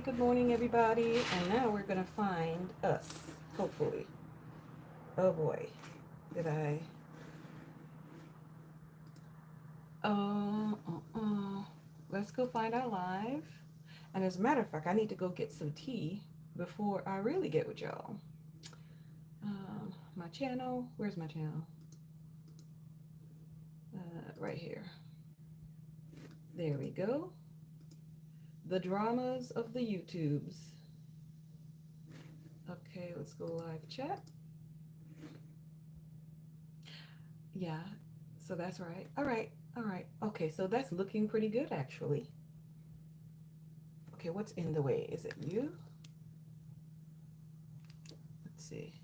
good morning, everybody. And now we're going to find us, hopefully. Oh boy, did I? Uh, uh, uh. Let's go find our live. And as a matter of fact, I need to go get some tea before I really get with y'all. My channel, where's my channel? Right here. There we go. The dramas of the YouTubes. Okay, let's go live chat. Yeah, so that's right. All right, all right. Okay, so that's looking pretty good actually. Okay, what's in the way? Is it you? Let's see.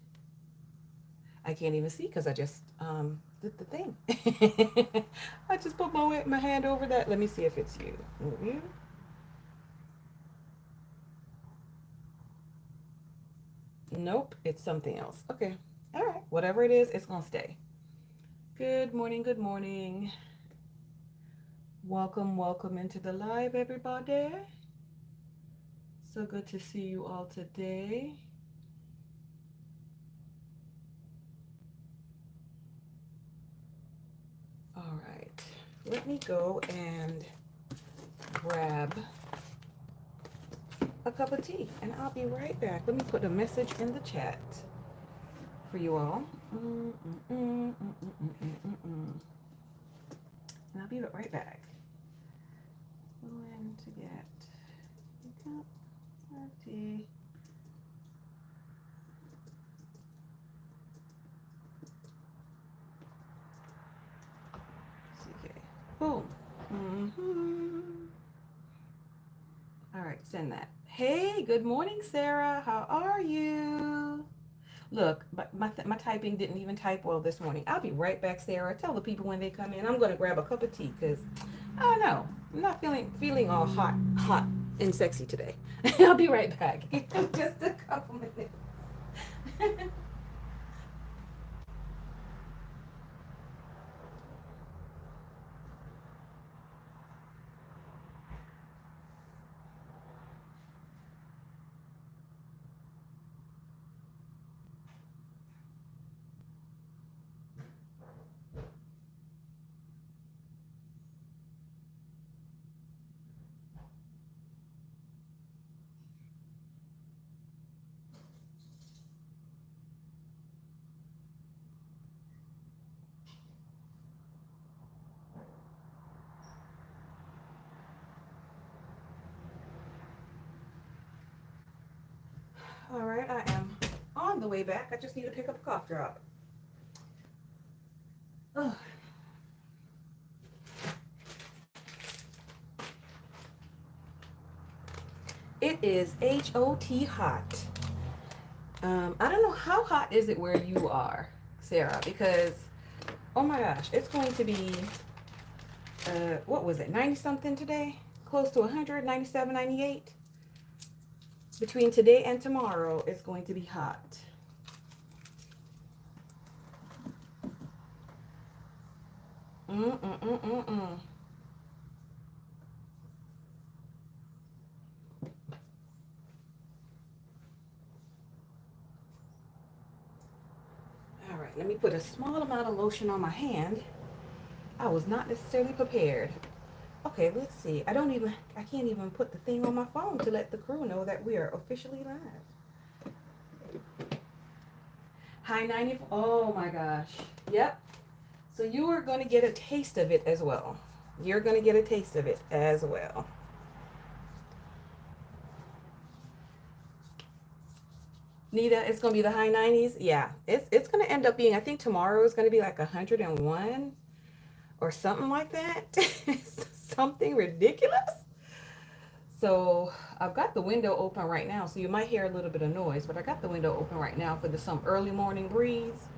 I can't even see because I just did the thing. I just put my hand over that. Let me see if it's you. You? Nope, it's something else. Okay. All right. Whatever it is, it's gonna stay. Good morning, good morning. Welcome, welcome into the live, everybody. So good to see you all today. All right, let me go and grab a cup of tea and I'll be right back. Let me put a message in the chat for you all. And I'll be right back. Going to get a cup of tea. CK. Boom. All right, send that. Hey, good morning, Sarah. How are you? Look, my typing didn't even type well this morning. I'll be right back, Sarah. Tell the people when they come in. I'm going to grab a cup of tea because I don't know. I'm not feeling all hot and sexy today. I'll be right back. Just a couple minutes. All right, I am on the way back. I just need to pick up a cough drop. Ugh. It is HOT hot. I don't know how hot is it where you are, Sarah, because oh my gosh, it's going to be what was it, 90 something today? Close to 100, 97, 98. Between today and tomorrow, it's going to be hot. Mm-mm-mm-mm-mm. All right, let me put a small amount of lotion on my hand. I was not necessarily prepared. Okay, let's see. I can't even put the thing on my phone to let the crew know that we are officially live. High 90, oh my gosh. Yep. So you are going to get a taste of it as well. You're going to get a taste of it as well. Nita, it's going to be the high 90s. Yeah, it's going to end up being, I think tomorrow is going to be like 101 or something like that. Something ridiculous. So I've got the window open right now, so you might hear a little bit of noise, but I got the window open right now for some early morning breeze.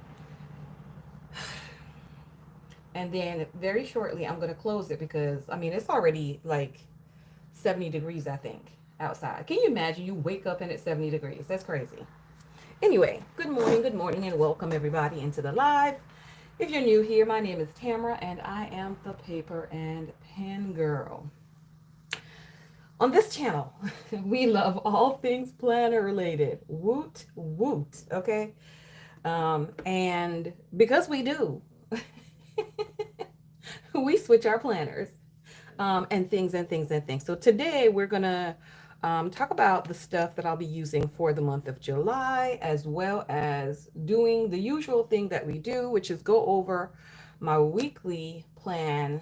And then very shortly, I'm going to close it because, I mean, it's already like 70 degrees, I think, outside. Can you imagine you wake up and it's 70 degrees? That's crazy. Anyway, good morning, and welcome everybody into the live. If you're new here, my name is Tamara, and I am the Paper and Pen Girl. On this channel, we love all things planner related. Woot, woot. Okay. And because we do, we switch our planners and things and things and things. So today we're going to talk about the stuff that I'll be using for the month of July, as well as doing the usual thing that we do, which is go over my weekly plan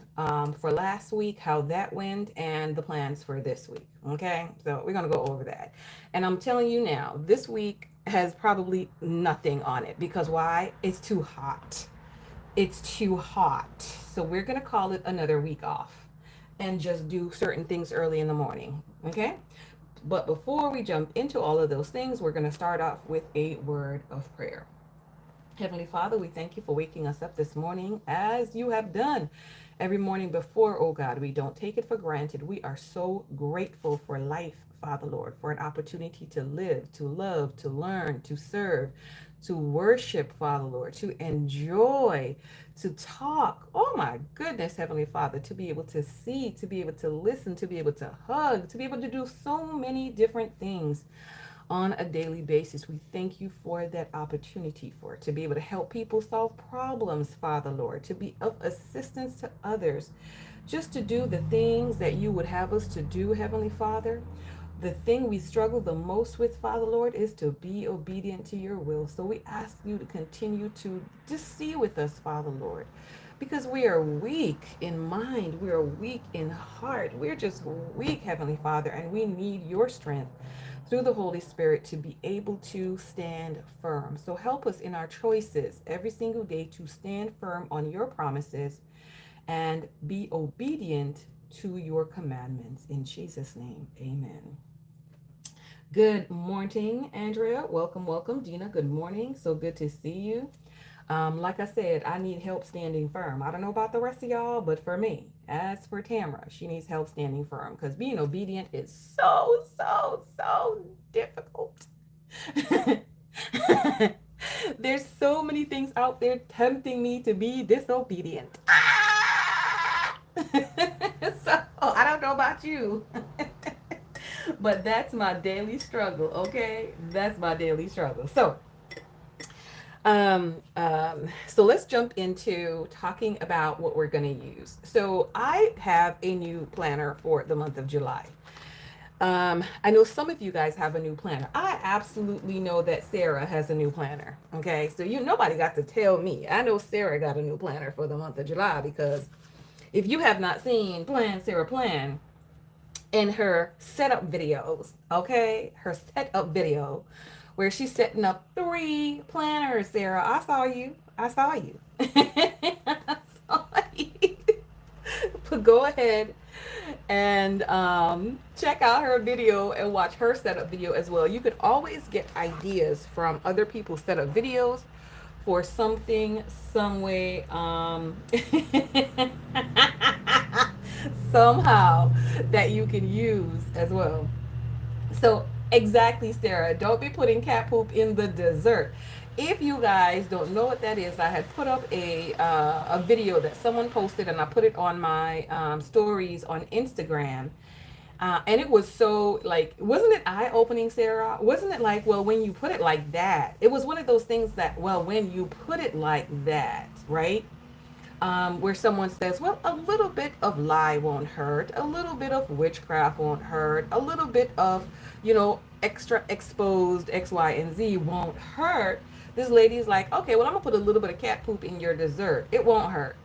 for last week, how that went, and the plans for this week. Okay, so we're going to go over that. And I'm telling you now, this week has probably nothing on it because why? It's too hot. It's too hot. So we're going to call it another week off and just do certain things early in the morning. Okay? But before we jump into all of those things, we're going to start off with a word of prayer. Heavenly Father, we thank you for waking us up this morning as you have done every morning before, oh God. We don't take it for granted. We are so grateful for life, Father Lord, for an opportunity to live, to love, to learn, to serve, to worship, Father Lord, to enjoy, to talk. Oh my goodness, Heavenly Father, to be able to see, to be able to listen, to be able to hug, to be able to do so many different things on a daily basis. We thank you for that opportunity for it, to be able to help people solve problems, Father Lord, to be of assistance to others, just to do the things that you would have us to do, Heavenly Father. The thing we struggle the most with, Father Lord, is to be obedient to your will. So we ask you to continue to just see with us, Father Lord, because we are weak in mind, we are weak in heart, we're just weak, Heavenly Father, and we need your strength through the Holy Spirit to be able to stand firm. So help us in our choices every single day to stand firm on your promises and be obedient to your commandments. In Jesus' name, amen. Good morning, Andrea. Welcome, welcome. Dina, good morning. So good to see you. Like I said, I need help standing firm. I don't know about the rest of y'all, but for me, as for Tamara, she needs help standing firm because being obedient is so difficult. There's so many things out there tempting me to be disobedient. So I don't know about you. But that's my daily struggle, okay? That's my daily struggle. So let's jump into talking about what we're going to use. So I have a new planner for the month of July. I know some of you guys have a new planner. I absolutely know that Sarah has a new planner. Okay, so nobody got to tell me. I know Sarah got a new planner for the month of July because if you have not seen Plan Sarah Plan in her setup videos, okay, her setup video where she's setting up 3 planners, Sarah. I saw you. I saw you. I saw you. But go ahead and check out her video and watch her setup video as well. You could always get ideas from other people's setup videos for something, some way, somehow that you can use as well. So exactly, Sarah. Don't be putting cat poop in the dessert. If you guys don't know what that is, I had put up a video that someone posted, and I put it on my stories on Instagram. And it was so like, wasn't it eye opening, Sarah? Wasn't it like, well, when you put it like that, it was one of those things that, well, when you put it like that, right? Where someone says, well, a little bit of lie won't hurt, a little bit of witchcraft won't hurt, a little bit of, extra exposed X, Y, and Z won't hurt. This lady's like, okay, well, I'm gonna put a little bit of cat poop in your dessert. It won't hurt.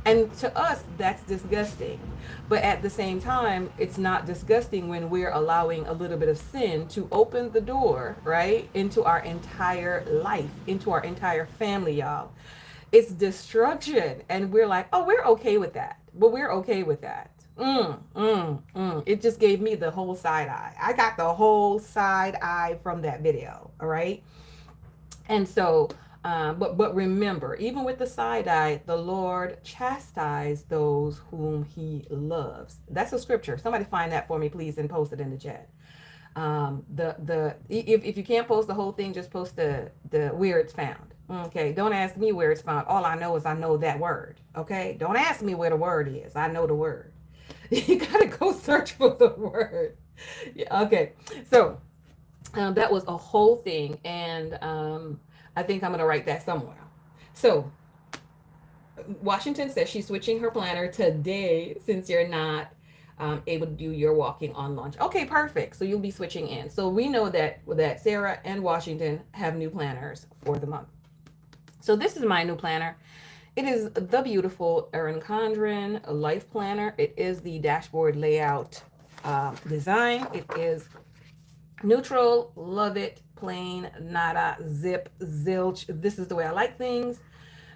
And to us, that's disgusting. But at the same time, it's not disgusting when we're allowing a little bit of sin to open the door, right, into our entire life, into our entire family, y'all. It's destruction. And we're like, oh, we're okay with that. But we're okay with that. It just gave me the whole side eye. I got the whole side eye from that video. All right. And so, but remember, even with the side eye, the Lord chastised those whom he loves. That's a scripture. Somebody find that for me, please, and post it in the chat. If you can't post the whole thing, just post the where it's found. Okay, don't ask me where it's found. All I know is I know that word. Okay, don't ask me where the word is. I know the word. You gotta go search for the word. Yeah, okay. So that was a whole thing, and I think I'm gonna write that somewhere. So Washington says she's switching her planner today since you're not able to do your walking on lunch. Okay, perfect. So you'll be switching in. So we know that Sarah and Washington have new planners for the month. So this is my new planner. It is the beautiful Erin Condren Life Planner. It is the dashboard layout design. It is neutral, love it, plain, nada, zip, zilch. This is the way I like things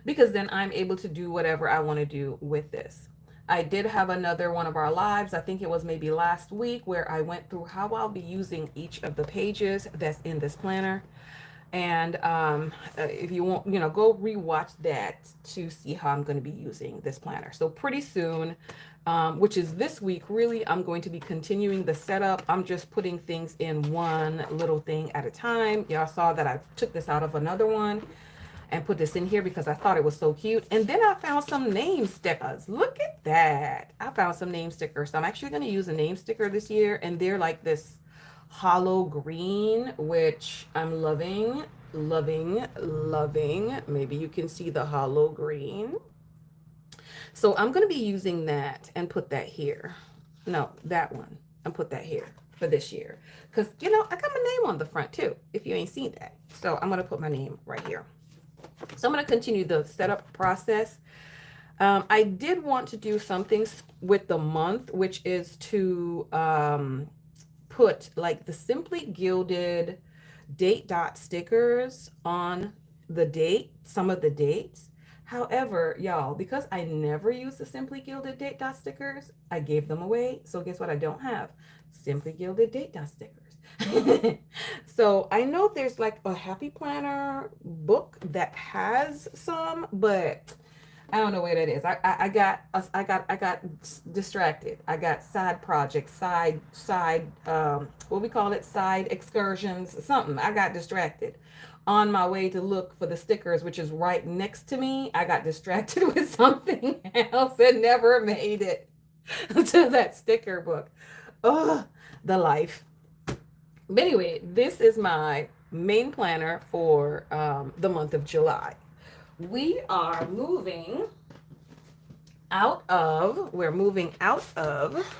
because then I'm able to do whatever I want to do with this. I did have another one of our lives, I think it was maybe last week, where I went through how I'll be using each of the pages that's in this planner. And if you want, go rewatch that to see how I'm going to be using this planner. So pretty soon, which is this week, really, I'm going to be continuing the setup. I'm just putting things in one little thing at a time. Y'all saw that I took this out of another one and put this in here because I thought it was so cute. And then I found some name stickers. Look at that. I found some name stickers. So I'm actually going to use a name sticker this year. And they're like this hollow green, which I'm loving, loving, loving. Maybe you can see the hollow green. So I'm going to be using that and put that here. No, that one. And put that here for this year. Because, I got my name on the front too, if you ain't seen that. So I'm going to put my name right here. So I'm going to continue the setup process. I did want to do something with the month, which is to put like the Simply Gilded date dot stickers on the date, some of the dates. However, y'all, because I never use the Simply Gilded date dot stickers, I gave them away. So guess what I don't have? Simply Gilded date dot stickers. So I know there's like a Happy Planner book that has some, but I don't know where that is. I got distracted. I got side projects, side what we call it, side excursions, something. I got distracted on my way to look for the stickers, which is right next to me. I got distracted with something else and never made it to that sticker book. Oh, the life. But anyway, this is my main planner for the month of July. We're moving out of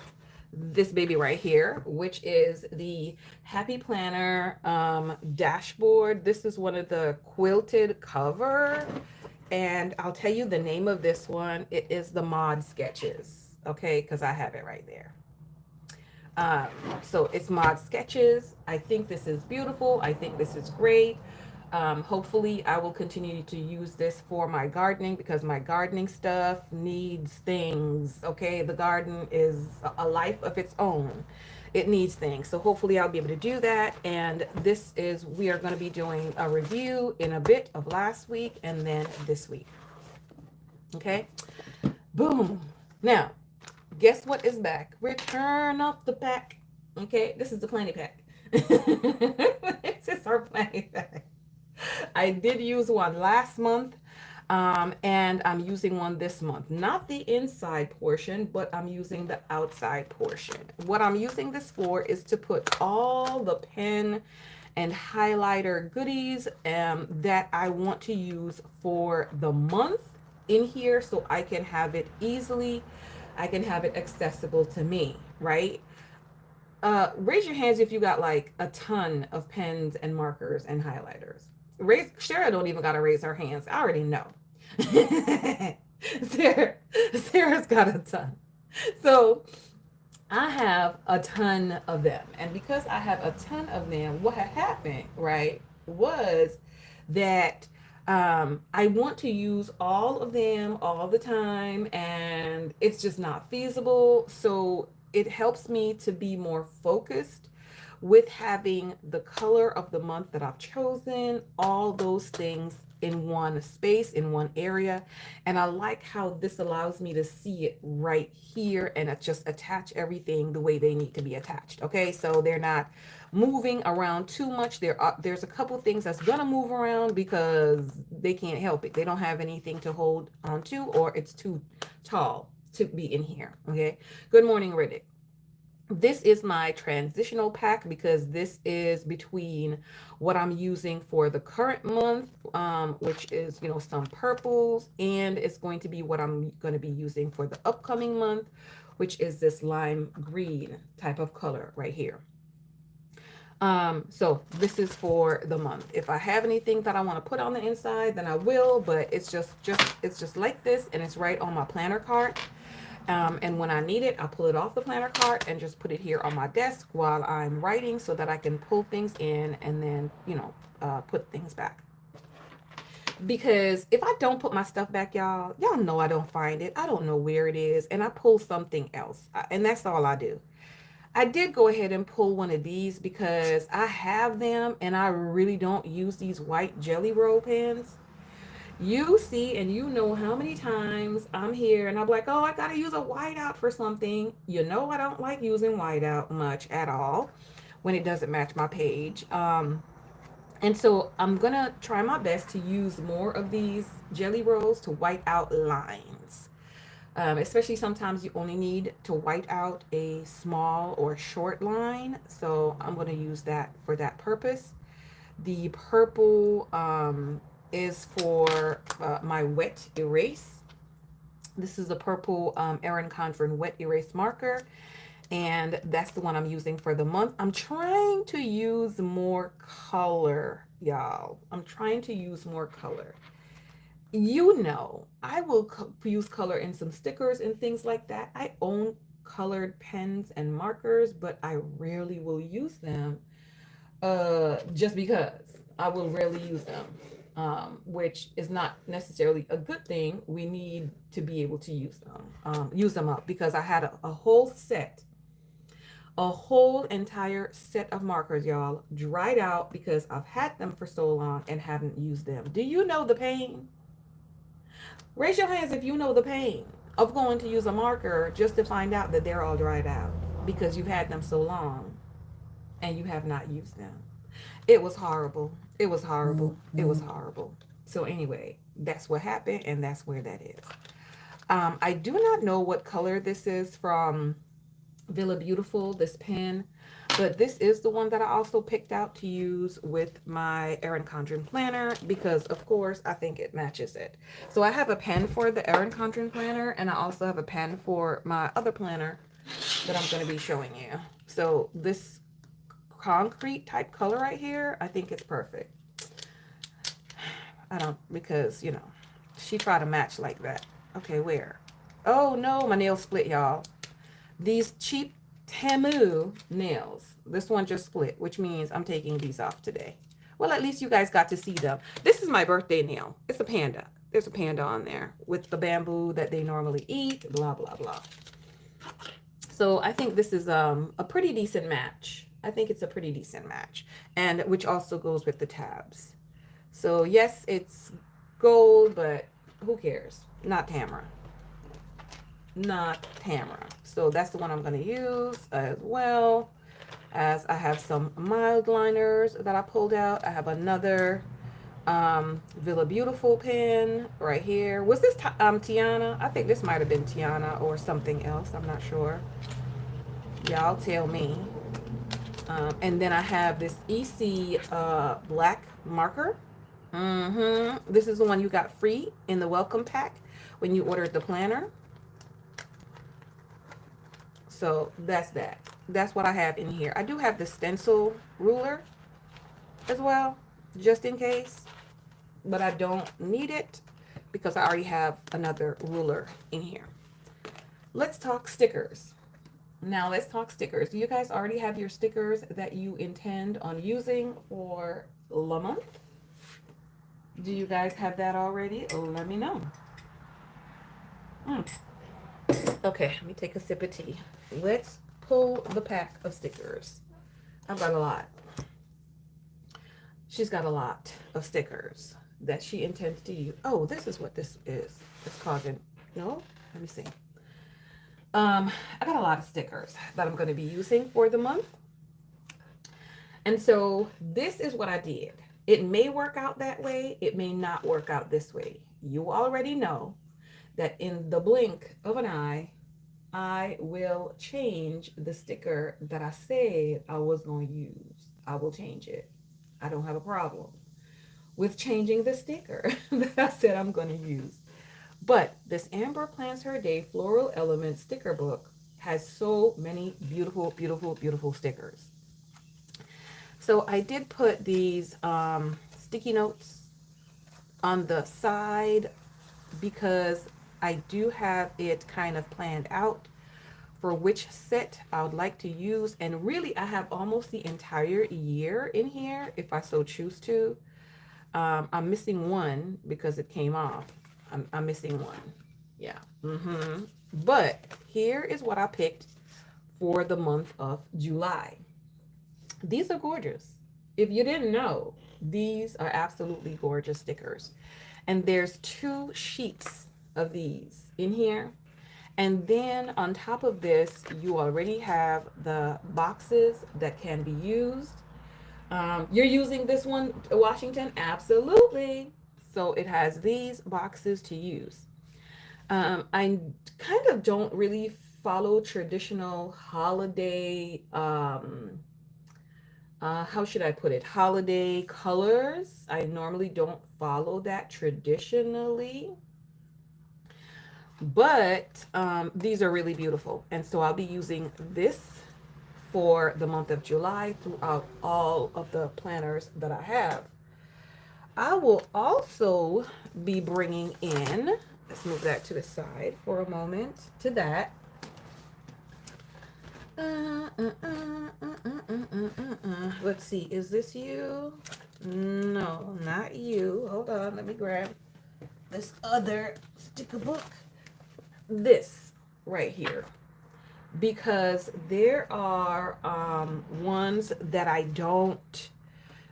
this baby right here, which is the Happy Planner dashboard. This is one of the quilted cover. And I'll tell you the name of this one. It is the Mod Sketches. Okay, because I have it right there. So it's Mod Sketches. I think this is beautiful. I think this is great. Hopefully I will continue to use this for my gardening because my gardening stuff needs things. Okay, the garden is a life of its own. It needs things. So hopefully I'll be able to do that. And we are going to be doing a review in a bit of last week and then this week. Okay, boom. Now, guess what is back? Return of the pack. Okay, this is the planning pack. This is our planning pack. I did use one last month, and I'm using one this month. Not the inside portion, but I'm using the outside portion. What I'm using this for is to put all the pen and highlighter goodies that I want to use for the month in here so I can have it accessible to me, right? Raise your hands if you got like a ton of pens and markers and highlighters. Sarah don't even gotta raise her hands. I already know. Sarah's got a ton. So I have a ton of them. And because I have a ton of them, what had happened, right, was that I want to use all of them all the time, and it's just not feasible. So it helps me to be more focused with having the color of the month that I've chosen, all those things in one space, in one area. And I like how this allows me to see it right here and just attach everything the way they need to be attached. Okay, so they're not moving around too much. There's a couple things that's gonna move around because they can't help it. They don't have anything to hold on to, or it's too tall. to be in here. Okay. Good morning, Riddick. This is my transitional pack because this is between what I'm using for the current month, which is, some purples, and it's going to be what I'm going to be using for the upcoming month, which is this lime green type of color right here. So this is for the month. If I have anything that I want to put on the inside, then I will, but it's just like this, and it's right on my planner card. And when I need it, I pull it off the planner card and just put it here on my desk while I'm writing so that I can pull things in and then, put things back. Because if I don't put my stuff back, y'all know I don't find it. I don't know where it is, and I pull something else. And that's all I do. I did go ahead and pull one of these because I have them and I really don't use these white jelly roll pens. You see, and you know how many times I'm here and I'm like, oh, I gotta use a whiteout for something. I don't like using whiteout much at all when it doesn't match my page. And so I'm gonna try my best to use more of these jelly rolls to white out lines. Especially sometimes you only need to white out a small or short line. So I'm gonna use that for that purpose. The purple is for my wet erase. This is a purple Erin Condren wet erase marker, and that's the one I'm using for the month. I'm trying to use more color, y'all. I'm trying to use more color. I will use color in some stickers and things like that. I own colored pens and markers, but I rarely will use them just because I will rarely use them, which is not necessarily a good thing. We need to be able to use them up, because I had a whole entire set of markers, y'all, dried out because I've had them for so long and haven't used them. Do you know the pain? Raise your hands if you know the pain of going to use a marker just to find out that they're all dried out because you've had them so long and you have not used them. It was horrible. It was horrible. It was horrible. So anyway, that's what happened, and that's where that is. I do not know what color this is from Villa Beautiful, this pen, but this is the one that I also picked out to use with my Erin Condren planner because, of course, I think it matches it. So I have a pen for the Erin Condren planner, and I also have a pen for my other planner that I'm going to be showing you. So this concrete type color right here, I think it's perfect. Because, she tried to match like that. Okay, where? Oh, no, my nail split, y'all. These cheap Temu nails. This one just split, which means I'm taking these off today. Well, at least you guys got to see them. This is my birthday nail. It's a panda. There's a panda on there with the bamboo that they normally eat, blah, blah, blah. So I think this is a pretty decent match. I think it's a pretty decent match, and which also goes with the tabs. So yes, it's gold, but who cares? Not Tamara. Not Tamara. So that's the one I'm going to use, as well as I have some mild liners that I pulled out. I have another Villa Beautiful pen right here. Was this Tiana? I think this might have been Tiana or something else. I'm not sure. Y'all tell me. And then I have this EC black marker. This is the one you got free in the welcome pack when you ordered the planner. So that's that. That's what I have in here. I do have the stencil ruler as well, just in case, but I don't need it because I already have another ruler in here. Let's talk stickers. Now let's talk stickers. Do you guys already have your stickers that you intend on using for the month? Do you guys have that already? Oh, let me know. Okay, let me take a sip of tea. Let's pull the pack of stickers. I've got a lot. She's got a lot of stickers that she intends to use. Oh, this is what this is. It's called no, let me see. I got a lot of stickers that I'm going to be using for the month. And so this is what I did. It may work out that way. It may not work out this way. You already know that in the blink of an eye, I will change the sticker that I said I was going to use. I will change it. I don't have a problem with changing the sticker that I said I'm going to use. But this Amber Plans Her Day Floral Element sticker book has so many beautiful, beautiful, beautiful stickers. So I did put these sticky notes on the side because I do have it kind of planned out for which set I would like to use. And really, I have almost the entire year in here if I so choose to. I'm missing one because it came off. I'm missing one. Yeah. But here is what I picked for the month of July. These are gorgeous. If you didn't know, these are absolutely gorgeous stickers. And there's 2 sheets of these in here. And then on top of this, you already have the boxes that can be used. You're using this one, Washington? Absolutely. So it has these boxes to use. I kind of don't really follow traditional holiday, how should I put it? Holiday colors. I normally don't follow that traditionally. But these are really beautiful. And so I'll be using this for the month of July throughout all of the planners that I have. I will also be bringing in, let's move that to the side for a moment, to that. Let's see, is this you? No, not you. Hold on, let me grab this other sticker book. This right here. Because there are ones that I don't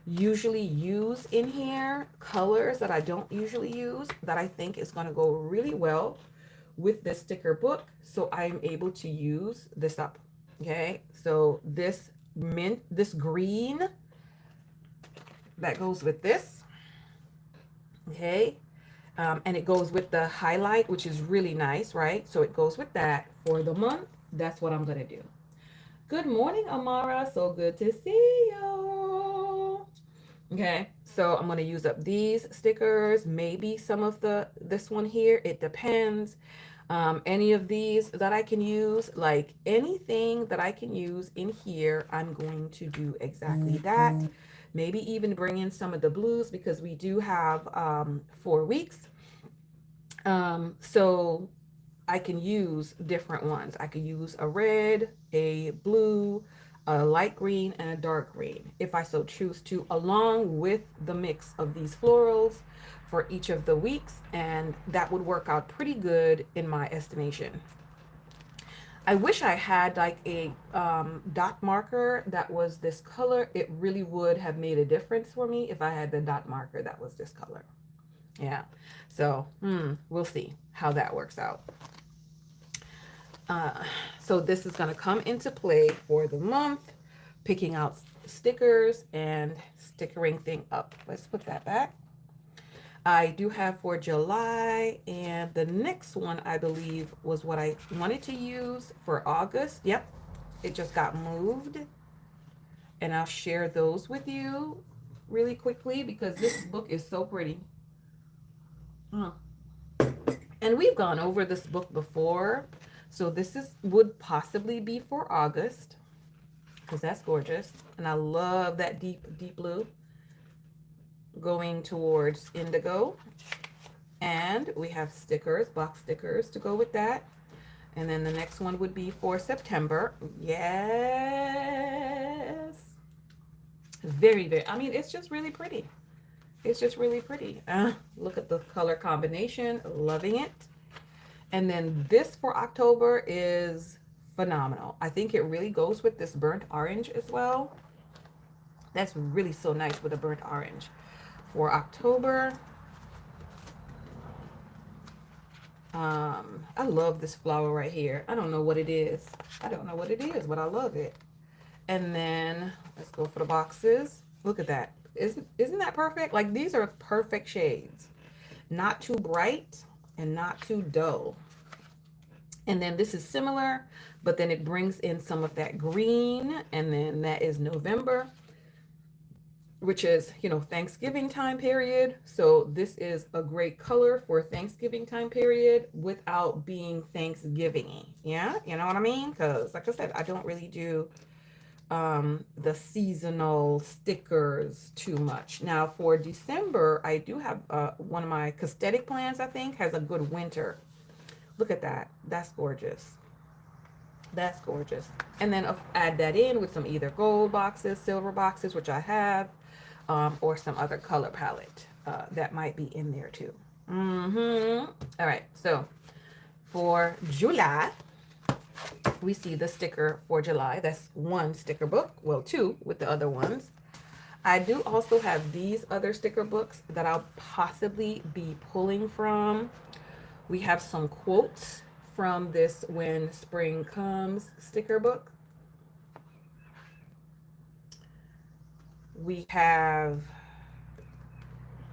usually use in here, colors that I don't usually use that I think is going to go really well with this sticker book. So I'm able to use this up. Okay, so this mint, this green that goes with this. Okay, and it goes with the highlight, which is really nice, right? So it goes with that for the month. That's what I'm going to do. Good morning, Amara. So good to see you. Okay, so I'm going to use up these stickers, maybe some of this one here. It depends. Any of these that I can use, like anything that I can use in here, I'm going to do exactly that. Maybe even bring in some of the blues because we do have 4 weeks. So I can use different ones. I could use a red, a blue, a light green, and a dark green if I so choose to, along with the mix of these florals for each of the weeks, and that would work out pretty good in my estimation. I wish I had like a dot marker that was this color. It really would have made a difference for me if I had the dot marker that was this color. Yeah, so we'll see how that works out. So this is going to come into play for the month, picking out stickers and stickering thing up. Let's put that back. I do have for July, and the next one I believe was what I wanted to use for August. Yep, it just got moved, and I'll share those with you really quickly because this book is so pretty. And we've gone over this book before, so this would possibly be for August because that's gorgeous, and I love that deep blue going towards indigo. And we have stickers, box stickers to go with that. And then the next one would be for September. Yes. Very, very, I mean, it's just really pretty. It's just really pretty. Look at the color combination. Loving it. And then this for October is phenomenal. I think it really goes with this burnt orange as well. That's really so nice with a burnt orange. For October, I love this flower right here. I don't know what it is. I don't know what it is, but I love it. And then let's go for the boxes. Look at that. Isn't that perfect? Like these are perfect shades. Not too bright, and not too dull. And then this is similar, but then it brings in some of that green, and then that is November, which is, Thanksgiving time period. So this is a great color for Thanksgiving time period without being Thanksgiving. Yeah, you know what I mean? Because like I said, I don't really do the seasonal stickers too much. Now for December, I do have one of my Castetic plants, I think, has a good winter. Look at that. That's gorgeous. That's gorgeous. And then add that in with some either gold boxes, silver boxes, which I have, or some other color palette that might be in there too. All right, so for July, we see the sticker for July. That's one sticker book. Well, two with the other ones. I do also have these other sticker books that I'll possibly be pulling from. We have some quotes from this When Spring Comes sticker book. We have,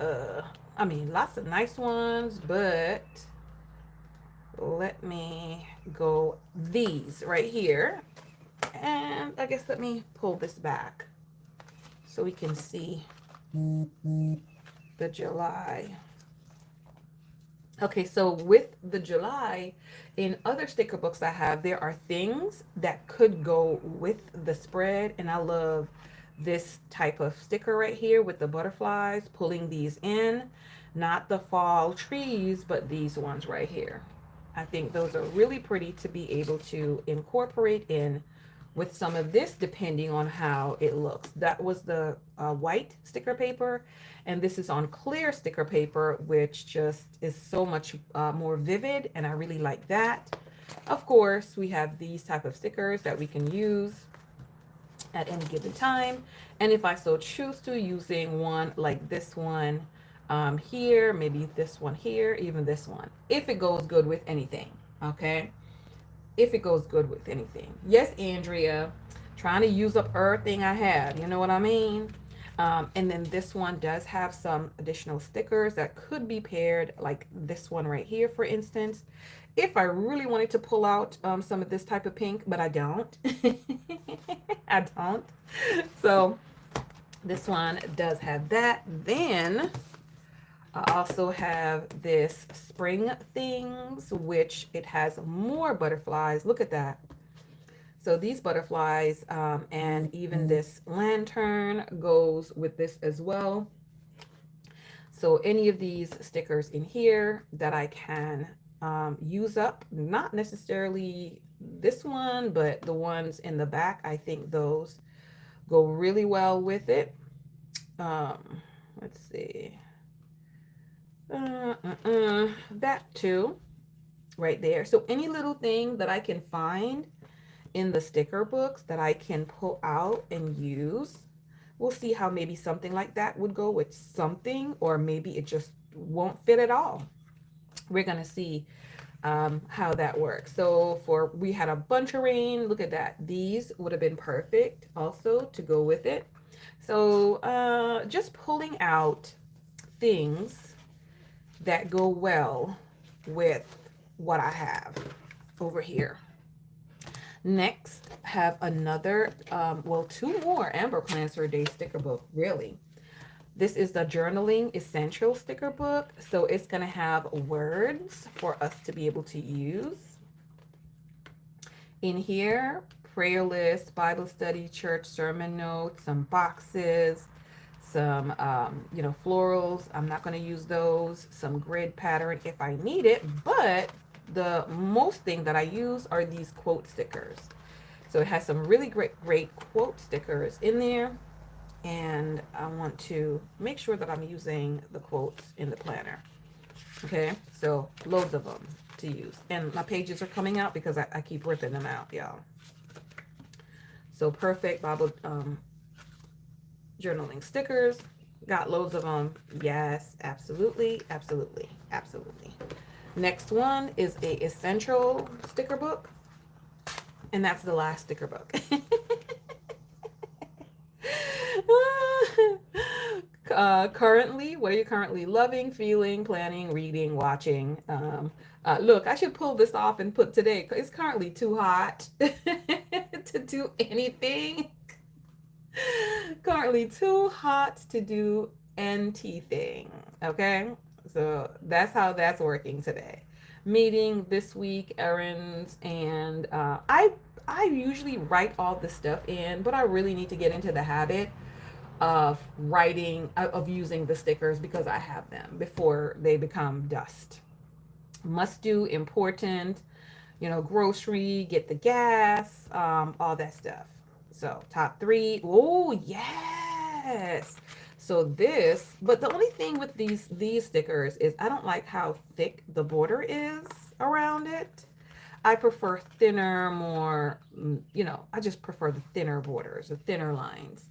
lots of nice ones, but let me go these right here. And I guess let me pull this back so we can see the July. Okay, so with the July, in other sticker books I have, there are things that could go with the spread, and I love this type of sticker right here with the butterflies, pulling these in, not the fall trees, but these ones right here. I think those are really pretty to be able to incorporate in with some of this, depending on how it looks. That was the white sticker paper, and this is on clear sticker paper, which just is so much more vivid, and I really like that. Of course, we have these type of stickers that we can use at any given time, and if I so choose to, using one like this one here, maybe this one here, even this one, if it goes good with anything. Okay, if it goes good with anything. Yes, Andrea, trying to use up everything I have, you know what I mean? And then this one does have some additional stickers that could be paired, like this one right here, for instance, if I really wanted to pull out some of this type of pink, but I don't. I don't. So this one does have that. Then I also have this spring things, which it has more butterflies. Look at that. So these butterflies and even this lantern goes with this as well. So any of these stickers in here that I can use up, not necessarily this one, but the ones in the back, I think those go really well with it. Let's see. That too, right there. So any little thing that I can find in the sticker books that I can pull out and use, we'll see how maybe something like that would go with something, or maybe it just won't fit at all. We're gonna see how that works. So we had a bunch of rain. Look at that. These would have been perfect also to go with it. So just pulling out things that go well with what I have over here. Next, have another, two more Amber Plans for a Day sticker book, really. This is the Journaling Essential sticker book. So it's going to have words for us to be able to use. In here, prayer list, Bible study, church sermon notes, some boxes, some, florals. I'm not going to use those. Some grid pattern if I need it, but the most thing that I use are these quote stickers. So it has some really great quote stickers in there. And I want to make sure that I'm using the quotes in the planner. Okay, so loads of them to use. And my pages are coming out because I keep ripping them out, y'all. So perfect Bible journaling stickers. Got loads of them. Yes, absolutely, absolutely, absolutely. Next one is a essential sticker book. And that's the last sticker book. currently, what are you currently loving, feeling, planning, reading, watching? Look, I should pull this off and put today. It's currently too hot to do anything. Currently too hot to do anything. Okay, so that's how that's working today. Meeting this week, errands, and I usually write all this stuff in, but I really need to get into the habit of writing of using the stickers because I have them before they become dust. Must do, important, grocery, get the gas, all that stuff. So top three. Oh yes. So this, but the only thing with these stickers is I don't like how thick the border is around it. I prefer thinner, more, I just prefer the thinner borders, the thinner lines.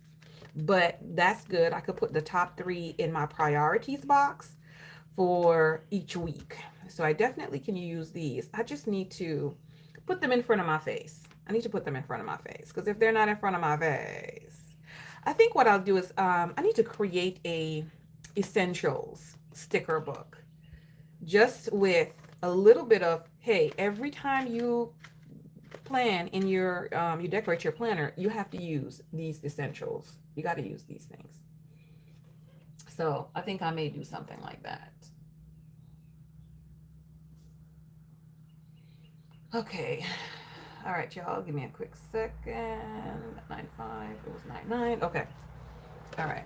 But that's good. I could put the top three in my priorities box for each week. So I definitely can use these. I just need to put them in front of my face. I need to put them in front of my face because if they're not in front of my face, I think what I'll do is I need to create a essentials sticker book just with a little bit of, hey, every time you plan in your you decorate your planner, you have to use these essentials. You got to use these things. So I think I may do something like that. Okay. All right, y'all. Give me a quick second. 9.5. It was 9.9. Okay. All right.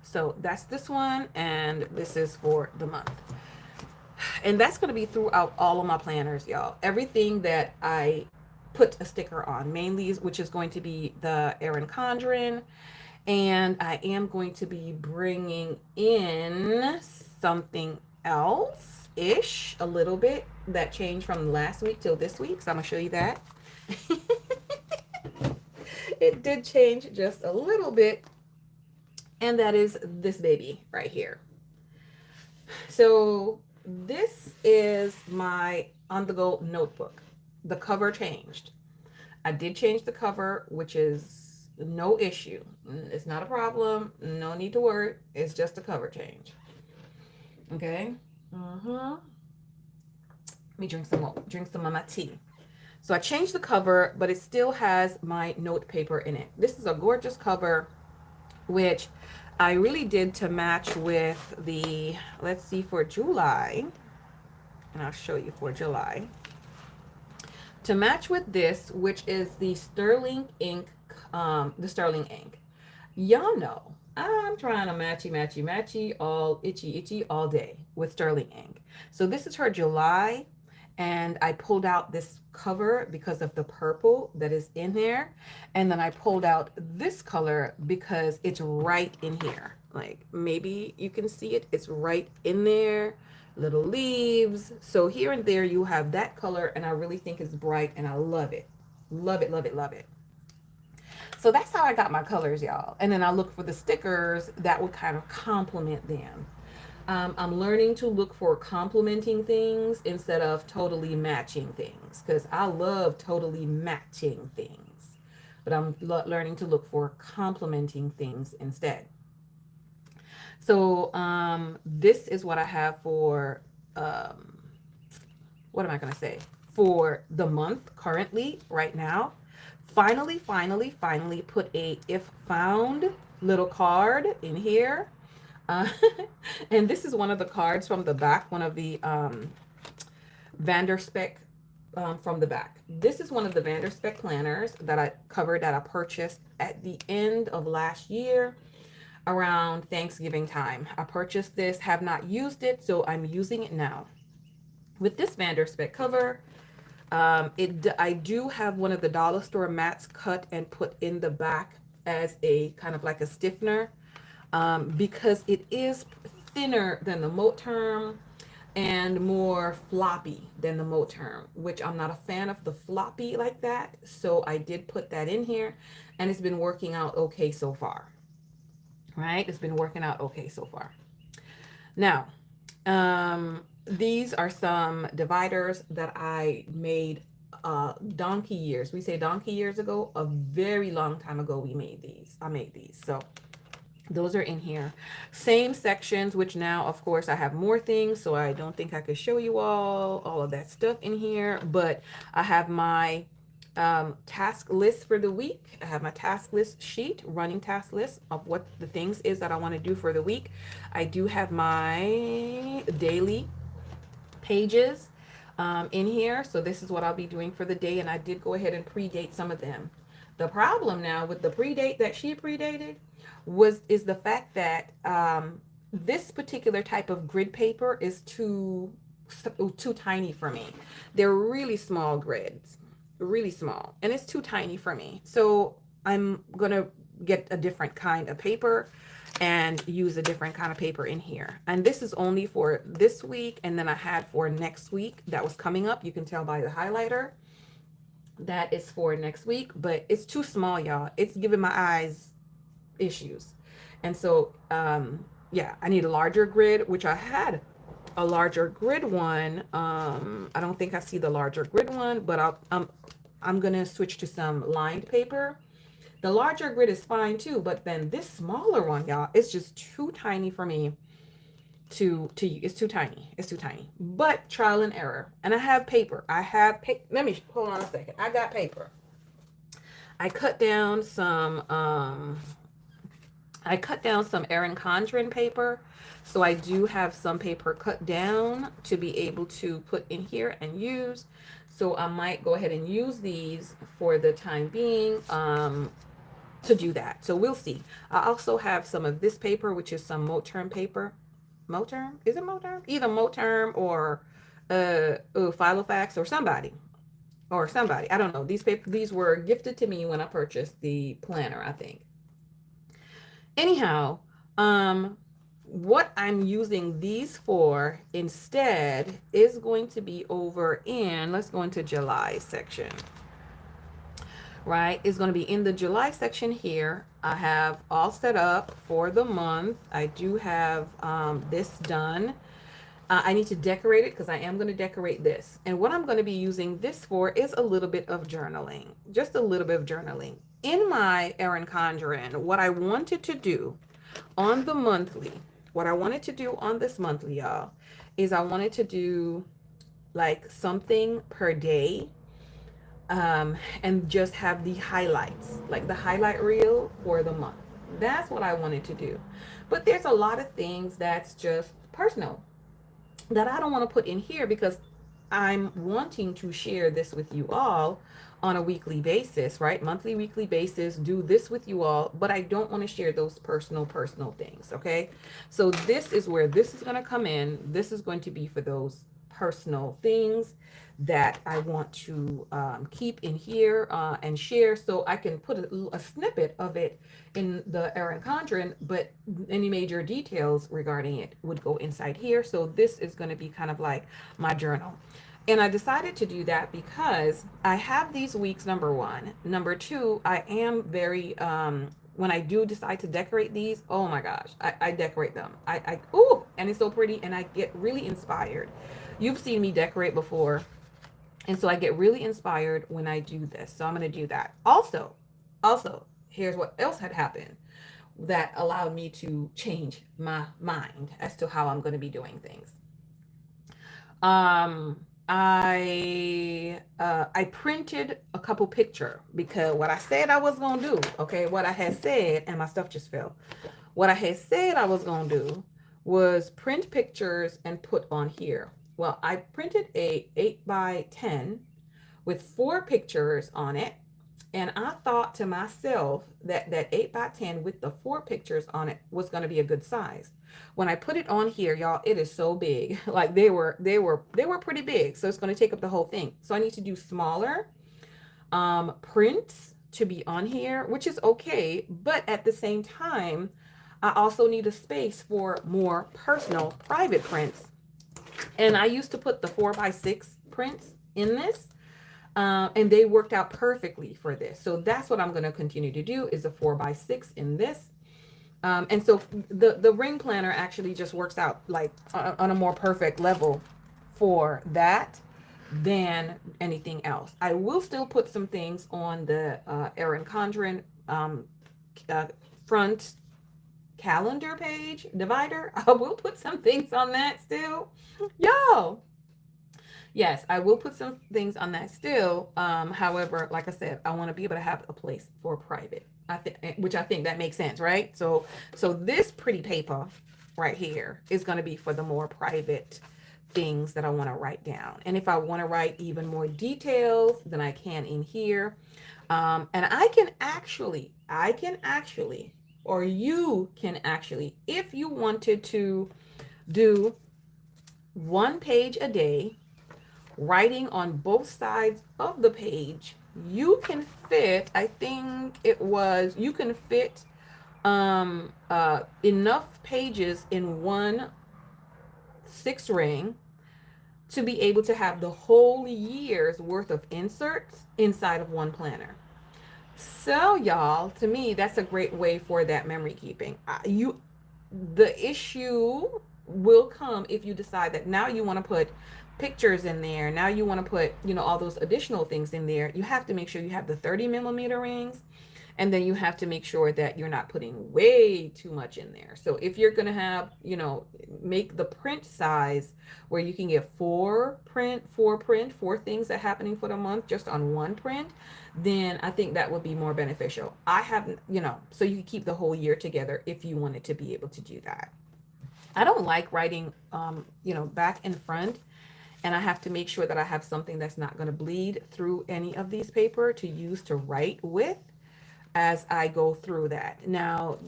So that's this one, and this is for the month. And that's going to be throughout all of my planners, y'all. Everything that I put a sticker on, mainly, which is going to be the Erin Condren. And I am going to be bringing in something else ish, a little bit that changed from last week till this week. So I'm going to show you that. It did change just a little bit. And that is this baby right here. So this is my on-the-go notebook. The cover changed. I did change the cover, which is no issue. It's not a problem. No need to worry. It's just a cover change. Okay. Let me drink some of my tea. So I changed the cover, but it still has my note paper in it. This is a gorgeous cover, which I really did to match with the, let's see, for July. And I'll show you for July. To match with this, which is the Sterling ink, Y'all know I'm trying to matchy, all itchy all day with Sterling ink. So this is her July, and I pulled out this cover because of the purple that is in there. And then I pulled out this color because it's right in here. Like maybe you can see it. It's right in there. Little leaves. So here and there you have that color, and I really think it's bright, and I love it. Love it, love it, love it. So that's how I got my colors, y'all. And then I look for the stickers that would kind of complement them. I'm learning to look for complementing things instead of totally matching things, because I love totally matching things. But I'm learning to look for complementing things instead. So this is what I have for, what am I going to say? For the month currently, right now. Finally put a if found little card in here. And this is one of the cards from the back, one of the Vanderspec from the back. This is one of the Vanderspec planners that I purchased at the end of last year around Thanksgiving time. I purchased this, have not used it, so I'm using it now. With this Vanderspec cover, I do have one of the dollar store mats cut and put in the back as a kind of like a stiffener, because it is thinner than the Moterm and more floppy than the Moterm, which I'm not a fan of the floppy like that. So I did put that in here, and it's been working out okay so far. Right? It's been working out okay so far. Now, these are some dividers that I made donkey years. We say donkey years ago, a very long time ago we made these. I made these. So Those are in here. Same sections, which now, of course, I have more things, so I don't think I could show you all of that stuff in here. But I have my task list for the week. I have my task list sheet, running task list of what the things is that I want to do for the week. I do have my daily pages in here. So this is what I'll be doing for the day. And I did go ahead and predate some of them. The problem now with the predate that she predated is the fact that this particular type of grid paper is too tiny for me. They're really small grids, really small, and it's too tiny for me. So I'm gonna get a different kind of paper and use a different kind of paper in here. And this is only for this week, and then I had for next week that was coming up. You can tell by the highlighter that is for next week, but it's too small, y'all. It's giving my eyes issues. And so yeah, I need a larger grid, which I had a larger grid one. I don't think I see the larger grid one, but I'm gonna switch to some lined paper. The larger grid is fine too, but then this smaller one, y'all, it's just too tiny for me to it's too tiny. It's too tiny. But trial and error. And I have paper. Let me hold on a second. I got paper. I cut down some Erin Condren paper. So I do have some paper cut down to be able to put in here and use. So I might go ahead and use these for the time being to do that. So we'll see. I also have some of this paper, which is some Moterm paper. Moterm? Is it Moterm? Either Moterm or Filofax or somebody. I don't know. These were gifted to me when I purchased the planner, I think. Anyhow, what I'm using these for instead is going to be over in, let's go into July section. Right, is going to be in the July section here. I have all set up for the month. I do have this done. I need to decorate it because I am going to decorate this. And what I'm going to be using this for is a little bit of journaling, just a little bit of journaling. In my Erin Condren, what I wanted to do on the monthly, what I wanted to do on this monthly, y'all, is I wanted to do like something per day. And just have the highlights, like the highlight reel for the month. That's what I wanted to do. But there's a lot of things that's just personal that I don't want to put in here because I'm wanting to share this with you all on a weekly basis, right? Monthly, weekly basis, do this with you all, but I don't want to share those personal things, okay? So this is where this is going to come in. This is going to be for those personal things that I want to keep in here and share, so I can put a snippet of it in the Erin Condren, but any major details regarding it would go inside here. So this is going to be kind of like my journal. And I decided to do that because I have these weeks, number one. Number two, I am very, when I do decide to decorate these, oh my gosh, I decorate them. And it's so pretty and I get really inspired. You've seen me decorate before. And so I get really inspired when I do this. So I'm going to do that. Also, here's what else had happened that allowed me to change my mind as to how I'm going to be doing things. I printed a couple picture because what I said I was going to do, okay, what I had said, and my stuff just fell. What I had said I was going to do was print pictures and put on here. Well, I printed a 8x10 with 4 pictures on it. And I thought to myself that 8x10 with the 4 pictures on it was going to be a good size. When I put it on here, y'all, it is so big. Like they were pretty big. So it's going to take up the whole thing. So I need to do smaller prints to be on here, which is okay. But at the same time, I also need a space for more personal private prints. And I used to put the 4x6 prints in this, and they worked out perfectly for this. So that's what I'm going to continue to do is a 4x6 in this. And so the ring planner actually just works out like on a more perfect level for that than anything else. I will still put some things on the Erin Condren front calendar page divider. I will put some things on that still. Y'all, yes, I will put some things on that still. However, like I said, I want to be able to have a place for private. I think, which I think that makes sense, right? So this pretty paper right here is going to be for the more private things that I want to write down. And if I want to write even more details, then I can in here. And I can actually, or you can actually, if you wanted to do 1 page a day, writing on both sides of the page, you can fit, I think it was, you can fit enough pages in one 6 ring to be able to have the whole year's worth of inserts inside of one planner. So y'all, to me, that's a great way for that memory keeping. The issue will come if you decide that now you want to put pictures in there. Now you want to put, all those additional things in there. You have to make sure you have the 30 mm rings. And then you have to make sure that you're not putting way too much in there. So if you're going to have, make the print size where you can get four things that are happening for the month just on one print, then I think that would be more beneficial. I haven't, so you can keep the whole year together if you wanted to be able to do that. I don't like writing, back and front. And I have to make sure that I have something that's not going to bleed through any of these paper to use to write with as I go through that. Now,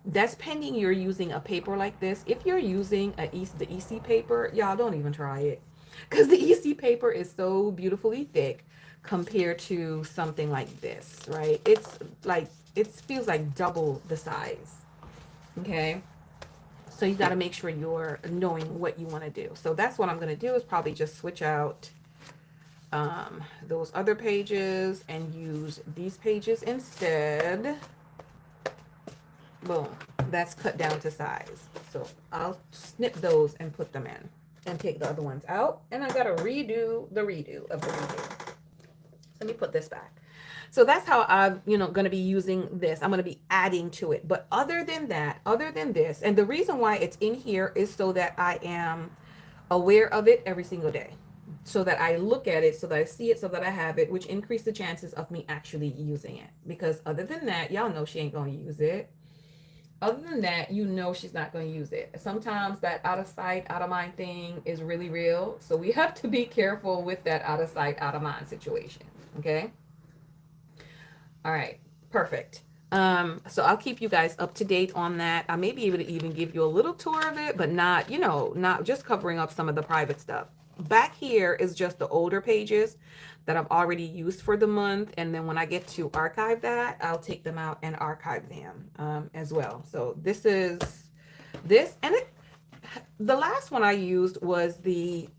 that's pending you're using a paper like this. If you're using the EC paper, y'all don't even try it, because the EC paper is so beautifully thick compared to something like this, right? It's like, it feels like double the size, okay? So you got to make sure you're knowing what you want to do. So that's what I'm going to do, is probably just switch out those other pages and use these pages instead. Boom, that's cut down to size. So I'll snip those and put them in and take the other ones out. And I got to redo the redo of the redo. So let me put this back. So that's how I'm, going to be using this. I'm going to be adding to it. But other than that, other than this, and the reason why it's in here is so that I am aware of it every single day. So that I look at it, so that I see it, so that I have it, which increase the chances of me actually using it. Because other than that, y'all know she ain't going to use it. Other than that, she's not going to use it. Sometimes that out of sight, out of mind thing is really real. So we have to be careful with that out of sight, out of mind situation. Okay. All right. Perfect. So I'll keep you guys up to date on that. I may be able to even give you a little tour of it, but not, not just covering up some of the private stuff. Back here is just the older pages that I've already used for the month. And then when I get to archive that, I'll take them out and archive them as well. So this is this. And the last one I used was the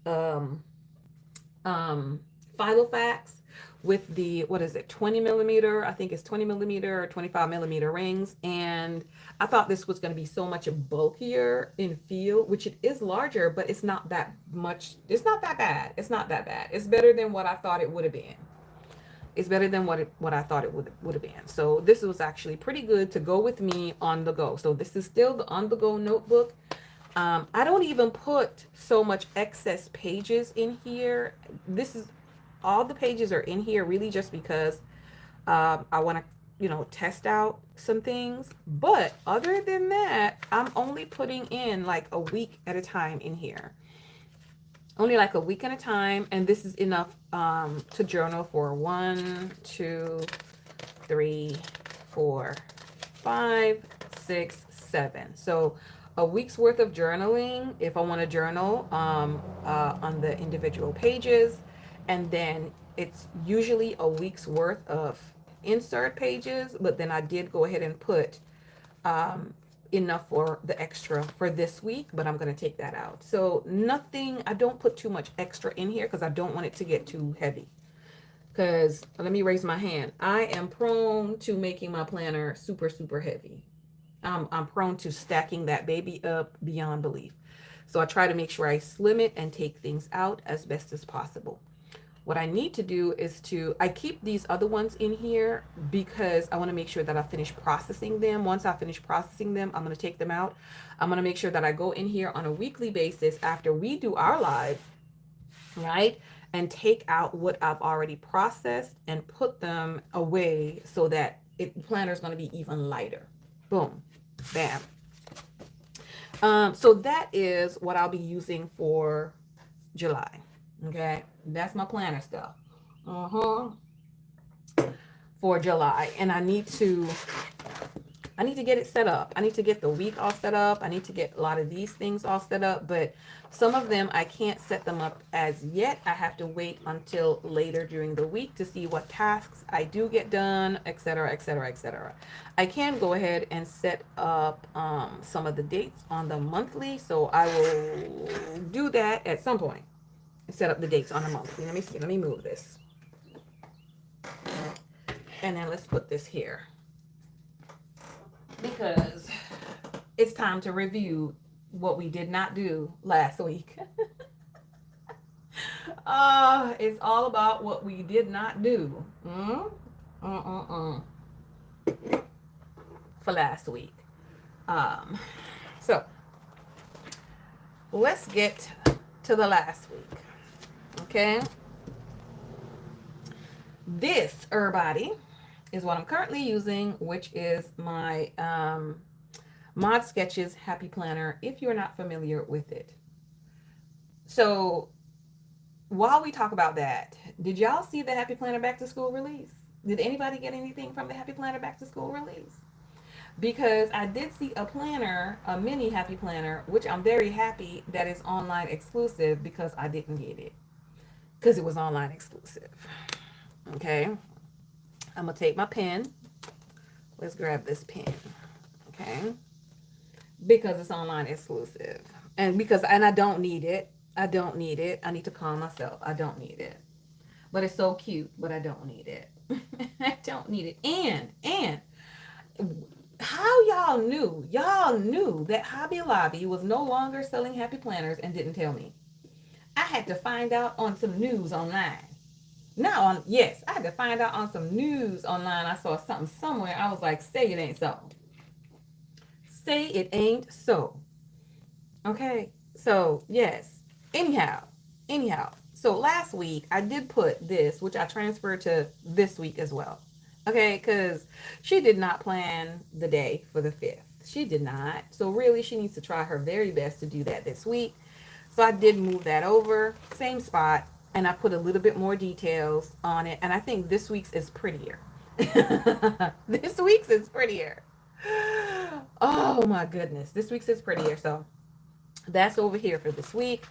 Filofax with the, 20 millimeter, I think it's 20 millimeter or 25 millimeter rings. And I thought this was going to be so much bulkier in feel, which it is larger, but it's not that much. It's not that bad. It's not that bad. It's better than what I thought it would have been. It's better than what I thought it would have been. So this was actually pretty good to go with me on the go. So this is still the on the go notebook. I don't even put so much excess pages in here. All the pages are in here really just because I want to, test out some things. But other than that, I'm only putting in like a week at a time in here. Only like a week at a time. And this is enough to journal for 1, 2, 3, 4, 5, 6, 7. So a week's worth of journaling if I want to journal on the individual pages. And then it's usually a week's worth of insert pages, but then I did go ahead and put enough for the extra for this week, but I'm going to take that out. So I don't put too much extra in here because I don't want it to get too heavy. Because let me raise my hand. I am prone to making my planner super, super heavy. I'm prone to stacking that baby up beyond belief. So I try to make sure I slim it and take things out as best as possible. What I need to do is I keep these other ones in here because I want to make sure that I finish processing them. Once I finish processing them, I'm going to take them out. I'm going to make sure that I go in here on a weekly basis after we do our live, right? And take out what I've already processed and put them away so that the planner is going to be even lighter. Boom, bam. So that is what I'll be using for July. Okay, that's my planner stuff. Uh-huh. For July, and I need to get it set up. I need to get the week all set up. I need to get a lot of these things all set up, but some of them I can't set them up as yet. I have to wait until later during the week to see what tasks I do get done, etc., etc., etc. I can go ahead and set up some of the dates on the monthly, so I will do that at some point. Set up the dates on a monthly. Let me see. Let me move this. And then let's put this here, because it's time to review what we did not do last week. It's all about what we did not do for last week. So let's get to the last week. Okay. This, everybody, is what I'm currently using, which is my Mod Sketches Happy Planner, if you're not familiar with it. So while we talk about that, did y'all see the Happy Planner Back to School release? Did anybody get anything from the Happy Planner Back to School release? Because I did see a planner, a mini Happy Planner, which I'm very happy that is online exclusive, because I didn't get it because it was online exclusive. Okay, I'm gonna take my pen. Let's grab this pen. Okay, because it's online exclusive, and I don't need it. I don't need it. I need to calm myself. I don't need it. But it's so cute, but I don't need it. I don't need it. And how y'all knew? Y'all knew that Hobby Lobby was no longer selling Happy Planners and didn't tell me. I had to find out on some news online. Yes, I had to find out on some news online. I saw something somewhere. I was like, say it ain't so. Say it ain't so. Okay, so yes. Anyhow. So last week I did put this, which I transferred to this week as well. Okay, because she did not plan the day for the 5th. She did not. So really, she needs to try her very best to do that this week. So I did move that over, same spot, and I put a little bit more details on it. And I think this week's is prettier. This week's is prettier. Oh my goodness. This week's is prettier. So that's over here for this week.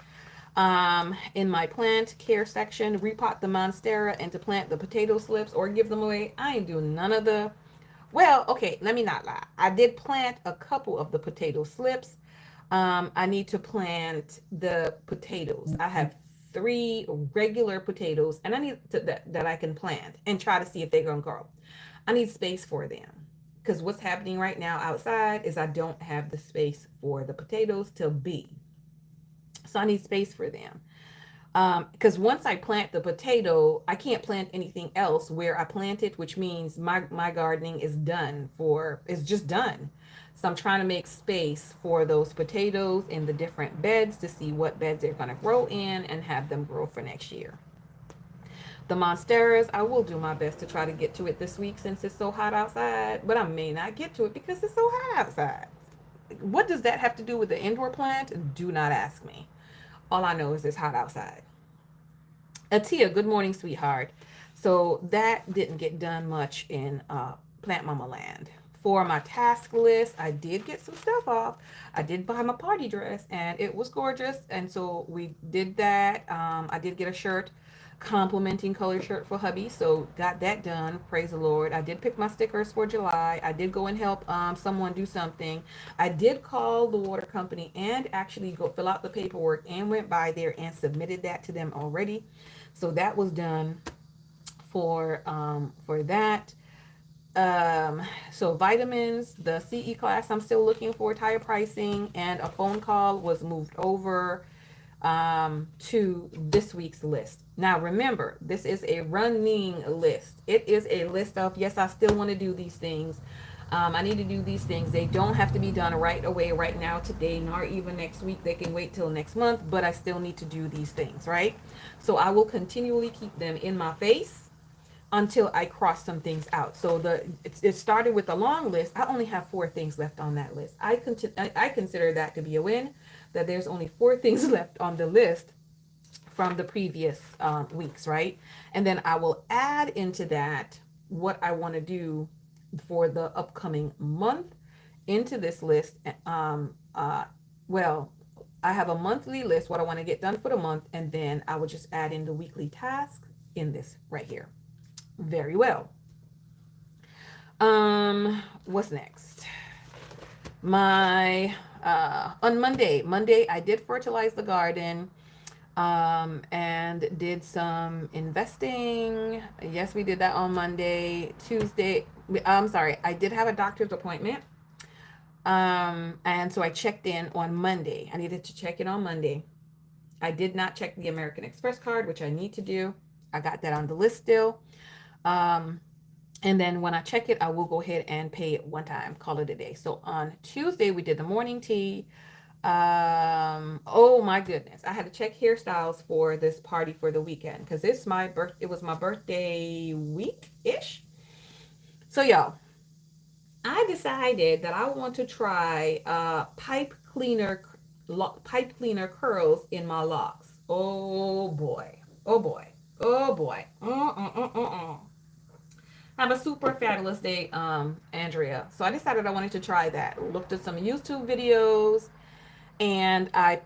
In my plant care section, repot the monstera and to plant the potato slips or give them away. I ain't doing none of the, well, okay, let me not lie. I did plant a couple of the potato slips. I need to plant the potatoes. I have 3 regular potatoes, and I need to, that I can plant and try to see if they're going to grow. I need space for them, because what's happening right now outside is I don't have the space for the potatoes to be. So I need space for them. Because once I plant the potato, I can't plant anything else where I plant it, which means my gardening is done it's just done. So I'm trying to make space for those potatoes in the different beds to see what beds they're going to grow in and have them grow for next year. The monsteras, I will do my best to try to get to it this week since it's so hot outside, but I may not get to it because it's so hot outside. What does that have to do with the indoor plant? Do not ask me. All I know is it's hot outside. Atia, good morning, sweetheart. So that didn't get done much in Plant Mama Land. For my task list, I did get some stuff off. I did buy my party dress and it was gorgeous. And so we did that. I did get a shirt, complimenting color shirt for hubby. So got that done. Praise the Lord. I did pick my stickers for July. I did go and help someone do something. I did call the water company and actually go fill out the paperwork and went by there and submitted that to them already. So that was done for that. So vitamins, the CE class, I'm still looking for tire pricing, and a phone call was moved over. to this week's list. Now, remember, this is a running list. It is a list of, yes, I still want to do these things. I need to do these things. They don't have to be done right away, right now, today, nor even next week. They can wait till next month, but I still need to do these things, right? So I will continually keep them in my face until I cross some things out. So it started with a long list. I only have 4 things left on that list. I consider that to be a win, that there's only 4 things left on the list from the previous weeks, right? And then I will add into that what I want to do for the upcoming month into this list. Well, I have a monthly list, what I want to get done for the month, and then I will just add in the weekly task in this right here. Very well. What's next? My on Monday I did fertilize the garden and did some investing. Yes, we did that on Monday. Tuesday, I'm sorry, I did have a doctor's appointment. And so I checked in on Monday. I needed to check in on Monday. I did not check the American Express card, which I need to do. I got that on the list still. And then when I check it, I will go ahead and pay it one time, call it a day. So on Tuesday, we did the morning tea. Oh my goodness. I had to check hairstyles for this party for the weekend because it was my birthday week-ish. So y'all, I decided that I want to try pipe cleaner curls in my locks. Oh boy. Oh boy. Oh boy. Have a super fabulous day, Andrea. So I decided I wanted to try that. Looked at some YouTube videos, and I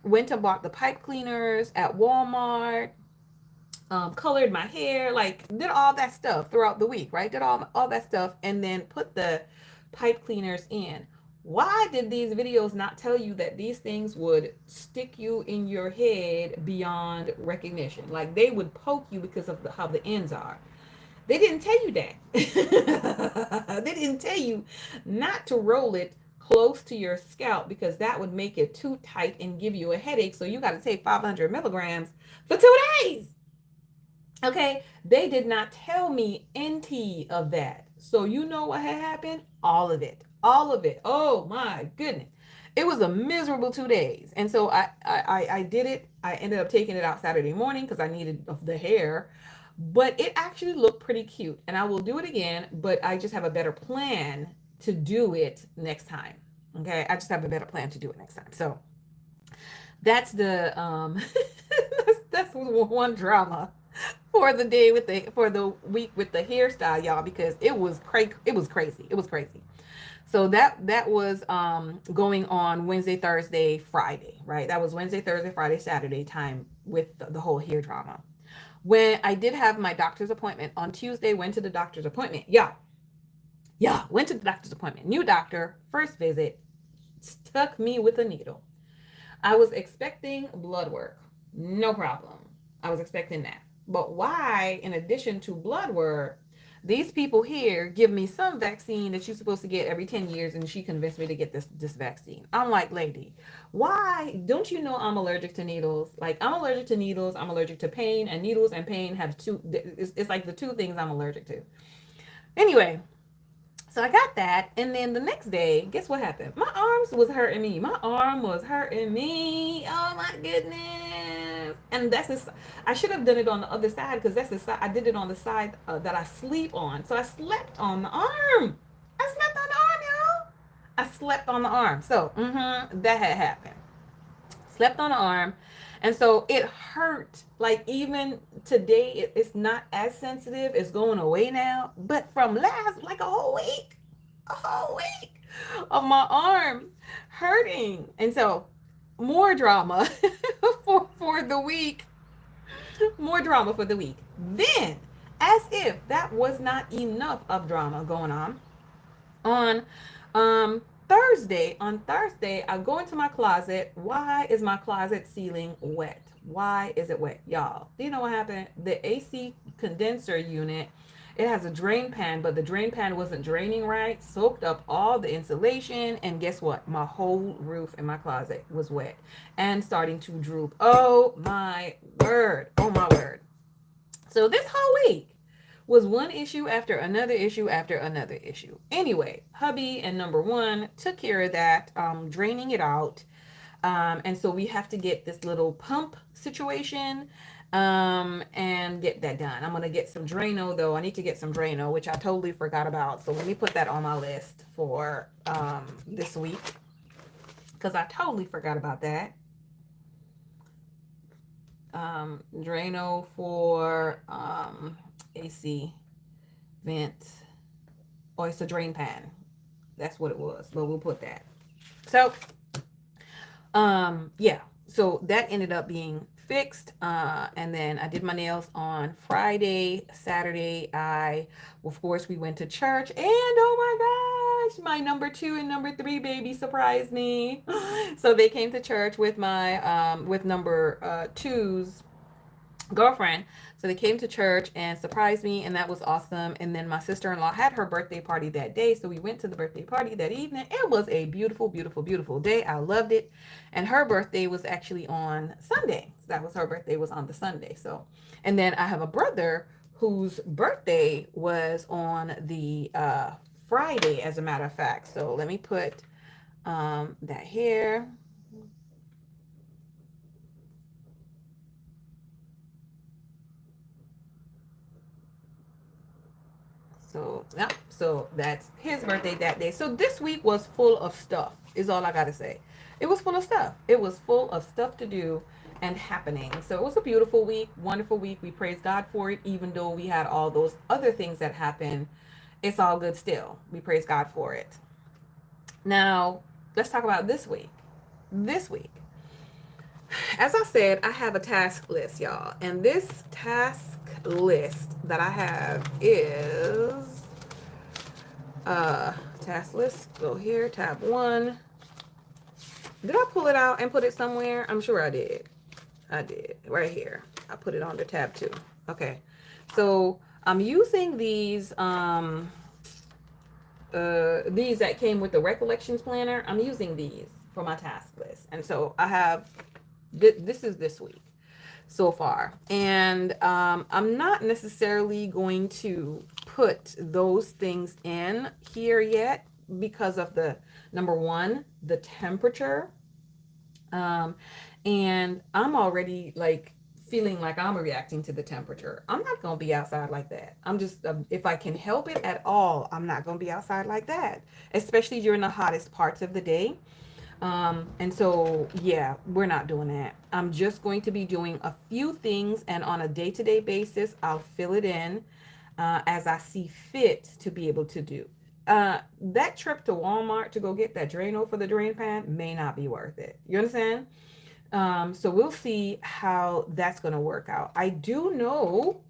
went and bought the pipe cleaners at Walmart. Colored my hair, like did all that stuff throughout the week, right? Did all that stuff, and then put the pipe cleaners in. Why did these videos not tell you that these things would stick you in your head beyond recognition? Like they would poke you because of how the ends are. They didn't tell you that. They didn't tell you not to roll it close to your scalp because that would make it too tight and give you a headache. So you got to take 500 milligrams for 2 days. Okay, they did not tell me any of that. So you know what had happened? All of it. All of it. Oh my goodness. It was a miserable 2 days. And so I did it. I ended up taking it out Saturday morning because I needed the hair. But it actually looked pretty cute. And I will do it again, but I just have a better plan to do it next time. Okay, I just have a better plan to do it next time. So that's the that's one drama for the day for the week with the hairstyle, y'all, because it was crazy. So that was going on Wednesday, Thursday, Friday, right? That was Wednesday, Thursday, Friday, Saturday time with the whole hair drama. When I did have my doctor's appointment on Tuesday, went to the doctor's appointment. Yeah, went to the doctor's appointment. New doctor, first visit, stuck me with a needle. I was expecting blood work. No problem. I was expecting that. But why, in addition to blood work, these people here give me some vaccine that you're supposed to get every 10 years, and she convinced me to get this vaccine. I'm like, lady, why? Don't you know I'm allergic to needles? Like, I'm allergic to needles. I'm allergic to pain, and needles and pain have it's like the 2 things I'm allergic to. Anyway, so I got that, and then the next day, guess what happened? My arms was hurting me. My arm was hurting me. Oh my goodness! And that's this. I should have done it on the other side because that's the side I did it on the side that I sleep on. So I slept on the arm. I slept on the arm, y'all. I slept on the arm. So that had happened. Slept on the arm, and so it hurt. Like even today, it's not as sensitive. It's going away now. But from last, like a whole week of my arm hurting, and so more drama for the week. More drama for the week. Then, as if that was not enough of drama going on on Thursday, I go into my closet. Why is my closet ceiling wet? Why is it wet? Y'all, do you know what happened? The AC condenser unit It has a drain pan, but the drain pan wasn't draining right, soaked up all the insulation, and guess what? My whole roof in my closet was wet and starting to droop. Oh my word. Oh my word. So this whole week was one issue after another issue after another issue. Anyway, hubby and number one took care of that, draining it out. And so we have to get this little pump situation and get that done. I'm going to get some Drano though. I need to get some Drano, which I totally forgot about. So let me put that on my list for this week because I totally forgot about that. Drano for AC vent. Oh, it's a drain pan. That's what it was, but we'll put that. So yeah, so that ended up being fixed, and then I did my nails on Friday. Saturday of course we went to church, and oh my gosh, my number 2 and number 3 baby surprised me. So they came to church with my with number 2's girlfriend. So they came to church and surprised me, and that was awesome. And then my sister-in-law had her birthday party that day, so we went to the birthday party that evening. It was a beautiful, beautiful, beautiful day. I loved it. And her birthday was actually on Sunday. That was her birthday was on the Sunday. So, and then I have a brother whose birthday was on the Friday, as a matter of fact. So let me put that here. So, yeah, so that's his birthday that day. So this week was full of stuff, is all I got to say. It was full of stuff. It was full of stuff to do and happening. So it was a beautiful week, wonderful week. We praise God for it, even though we had all those other things that happened. It's all good still. We praise God for it. Now, let's talk about this week. This week. As I said, I have a task list, y'all. And this task list that I have is task list. Go here, tab 1. Did I pull it out and put it somewhere? I'm sure I did. I did. Right here. I put it on the tab 2. Okay. So I'm using these that came with the recollections planner. I'm using these for my task list. And so I have this is this week so far, and I'm not necessarily going to put those things in here yet because of the number 1, the temperature, and I'm already like feeling like I'm reacting to the temperature. I'm not going to be outside like that. I'm just if I can help it at all, I'm not going to be outside like that, especially during the hottest parts of the day. And so, yeah, we're not doing that. I'm just going to be doing a few things, and on a day-to-day basis, I'll fill it in as I see fit to be able to do. That trip to Walmart to go get that Drano for the drain pan may not be worth it. You understand? So we'll see how that's going to work out. I do know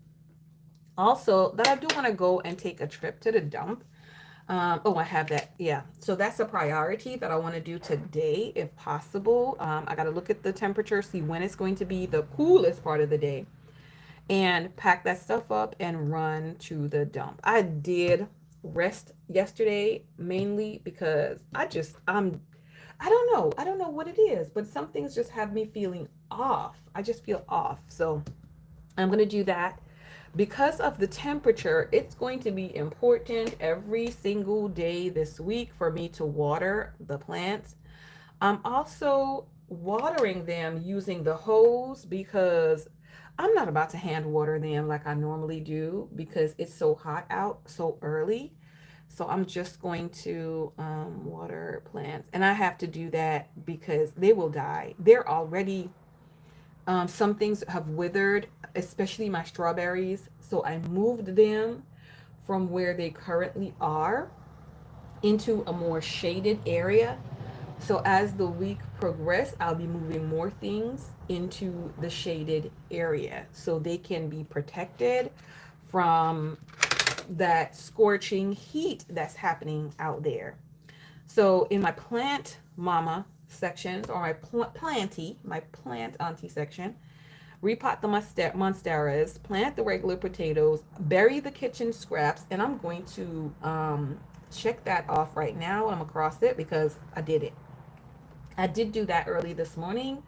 also that I do want to go and take a trip to the dump. Oh, I have that. Yeah. So that's a priority that I want to do today, if possible. I got to look at the temperature, see when it's going to be the coolest part of the day, and pack that stuff up and run to the dump. I did rest yesterday mainly because I don't know. I don't know what it is, but some things just have me feeling off. I just feel off. So I'm going to do that. Because of the temperature, it's going to be important every single day this week for me to water the plants. I'm also watering them using the hose because I'm not about to hand water them like I normally do because it's so hot out so early. So I'm just going to water plants. And I have to do that because they will die. They're already some things have withered, especially my strawberries. So I moved them from where they currently are into a more shaded area. So as the week progresses, I'll be moving more things into the shaded area so they can be protected from that scorching heat that's happening out there. So in my plant mama sections, or my plant auntie section, repot the monsteras, plant the regular potatoes, bury the kitchen scraps, and I'm going to check that off right now. I'm across it because I did it. I did do that early this morning.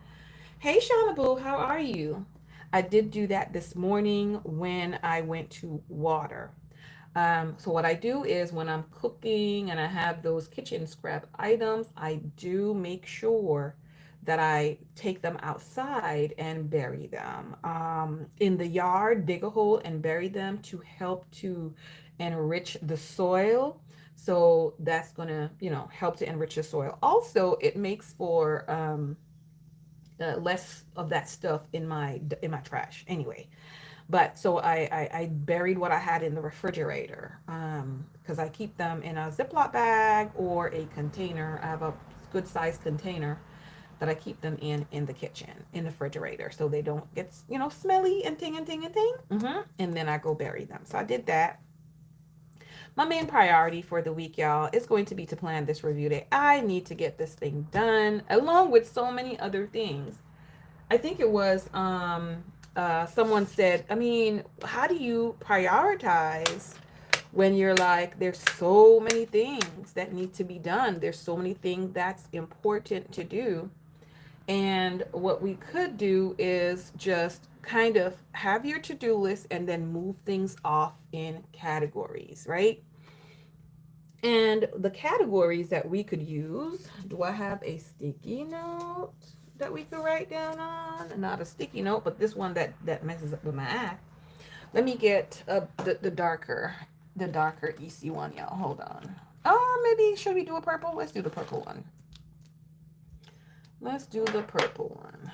Hey, Shauna Boo, how are you? I did do that this morning when I went to water. So what I do is when I'm cooking and I have those kitchen scrap items, I do make sure that I take them outside and bury them. In the yard, dig a hole and bury them to help to enrich the soil. So that's gonna, help to enrich the soil. Also, it makes for less of that stuff in my trash. Anyway, but so I buried what I had in the refrigerator because I keep them in a Ziploc bag or a container. I have a good sized container that I keep them in the kitchen, in the refrigerator, so they don't get, smelly and ting and ting and ting. And then I go bury them. So I did that. My main priority for the week, y'all, is going to be to plan this review day. I need to get this thing done along with so many other things. I think it was someone said, I mean, how do you prioritize when you're like, there's so many things that need to be done. There's so many things that's important to do. And what we could do is just kind of have your to-do list and then move things off in categories, right? And the categories that we could use, do I have a sticky note that we could write down on? Not a sticky note, but this one that messes up with my eye. Let me get the darker EC one, y'all. Hold on. Oh, maybe should we do a purple? Let's do the purple one. Let's do the purple one.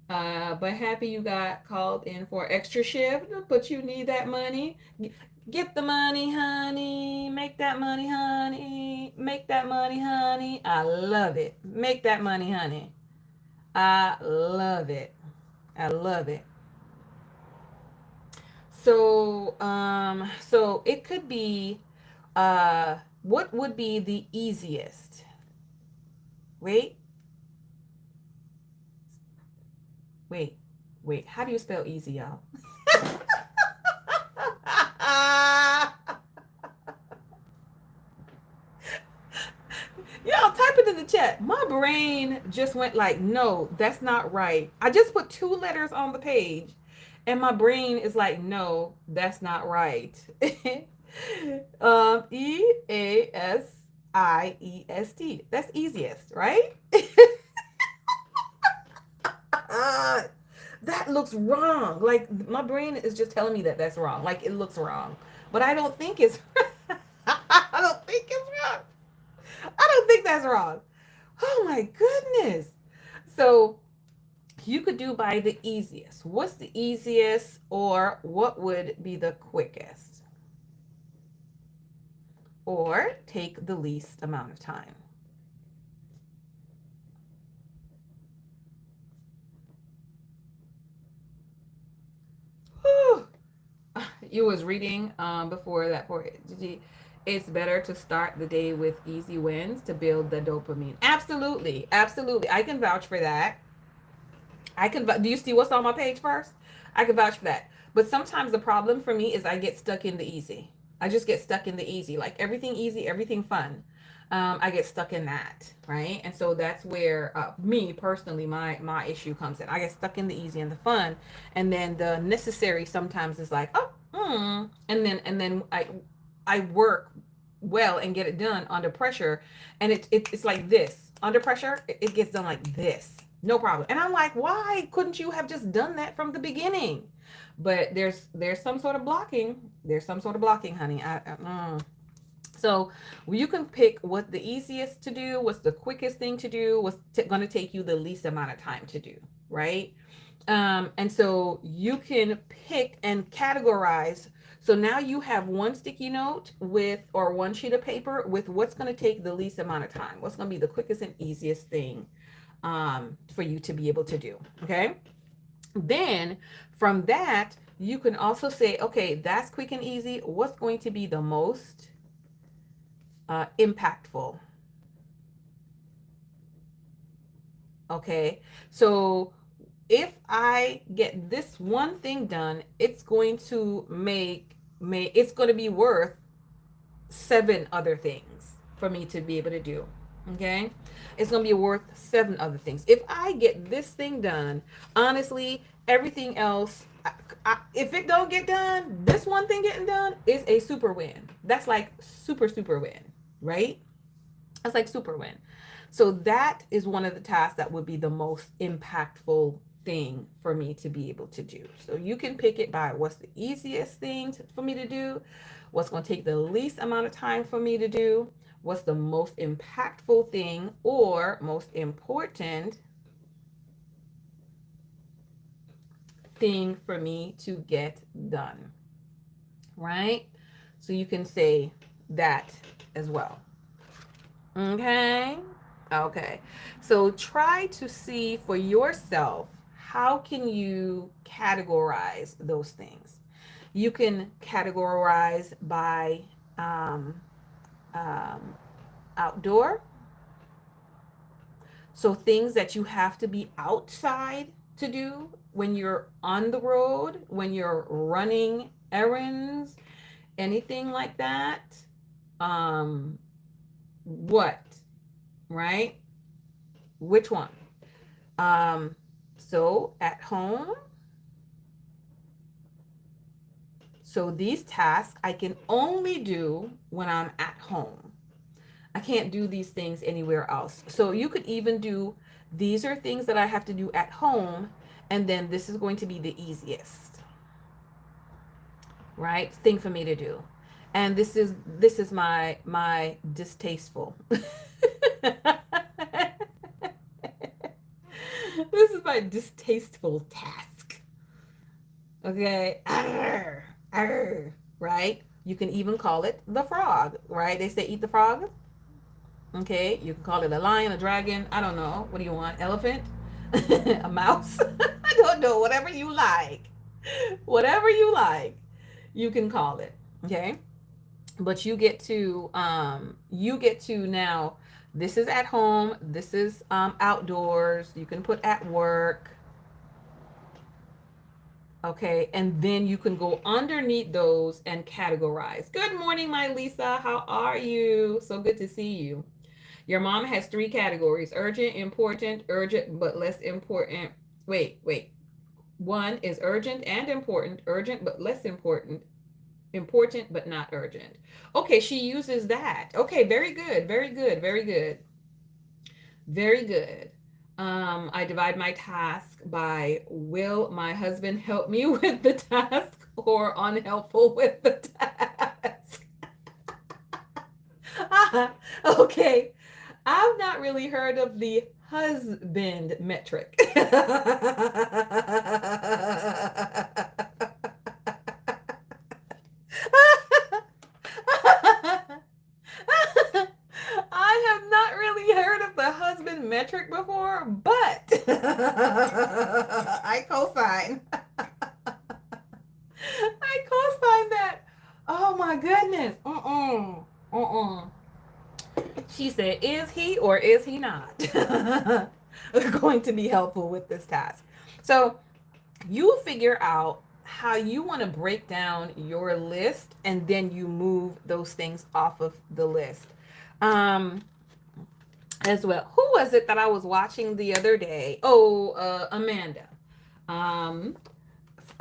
But happy you got called in for extra shift, but you need that money. Get the money, honey. Make that money, honey. Make that money, honey. I love it. Make that money, honey. I love it. I love it. So it could be, what would be the easiest? Wait, wait, wait. How do you spell easy, y'all? Y'all type it in the chat. My brain just went like, no, that's not right. I just put two letters on the page and my brain is like, no, that's not right. Easiest. That's easiest, right? That looks wrong. Like my brain is just telling me that that's wrong. Like it looks wrong, but I don't think it's. I don't think it's wrong. I don't think that's wrong. Oh my goodness. So you could do by the easiest. What's the easiest, or what would be the quickest? Or take the least amount of time. Whew. You was reading before that for it's better to start the day with easy wins to build the dopamine. Absolutely. Absolutely. I can vouch for that. Do you see what's on my page first? I can vouch for that. But sometimes the problem for me is I get stuck in the easy. I just get stuck in the easy, like everything easy, everything fun. I get stuck in that, right? And so that's where me personally, my issue comes in. I get stuck in the easy and the fun, and then the necessary sometimes is like, oh, and then I work well and get it done under pressure, and it's like this under pressure, it gets done like this, no problem. And I'm like, why couldn't you have just done that from the beginning? But there's some sort of blocking. There's some sort of blocking, honey. So you can pick what the easiest to do, what's the quickest thing to do, what's going to take you the least amount of time to do, right? And so you can pick and categorize. So now you have one sticky note with, or one sheet of paper with what's going to take the least amount of time, what's going to be the quickest and easiest thing for you to be able to do. Okay. Then from that, you can also say, okay, that's quick and easy. What's going to be the most impactful? Okay. So if I get this one thing done, it's going to it's going to be worth 7 other things for me to be able to do. Okay? It's going to be worth 7 other things. If I get this thing done, honestly, everything else, if it don't get done, this one thing getting done is a super win. That's like super win, right? That's like super win. So that is one of the tasks that would be the most impactful thing for me to be able to do. So you can pick it by what's the easiest thing for me to do, what's going to take the least amount of time for me to do, what's the most impactful thing or most important thing for me to get done, right? So you can say that as well. Okay. Okay. So try to see for yourself, how can you categorize those things? You can categorize by um, outdoor. So things that you have to be outside to do when you're on the road, when you're running errands, anything like that. What? Right? Which one? So at home. So these tasks I can only do when I'm at home. I can't do these things anywhere else. So you could even do, these are things that I have to do at home, and then this is going to be the easiest, right, thing for me to do. And this is my distasteful. This is my distasteful task. Okay. Arr, arr, right? You can even call it the frog, right? They say eat the frog. Okay. You can call it a lion, a dragon. I don't know. What do you want? Elephant? A mouse? I don't know. Whatever you like. Whatever you like, you can call it. Okay. But you get to now, this is at home, this is outdoors, you can put at work. Okay, and then you can go underneath those and categorize. Good morning, my Lisa. How are you? So good to see you. Your mom has 3 categories: urgent, important, urgent, but less important. Wait. One is urgent and important, urgent, but less important, important, but not urgent. Okay, she uses that. Okay, very good, very good, very good, very good. I divide my task by, will my husband help me with the task, or unhelpful with the task? Okay, I've not really heard of the husband metric. I have not really heard of the husband metric before, but I co-sign. I co-sign that. Oh my goodness. She said, is he or is he not going to be helpful with this task? So you figure out how you want to break down your list, and then you move those things off of the list. As well. Who was it that I was watching the other day? Amanda.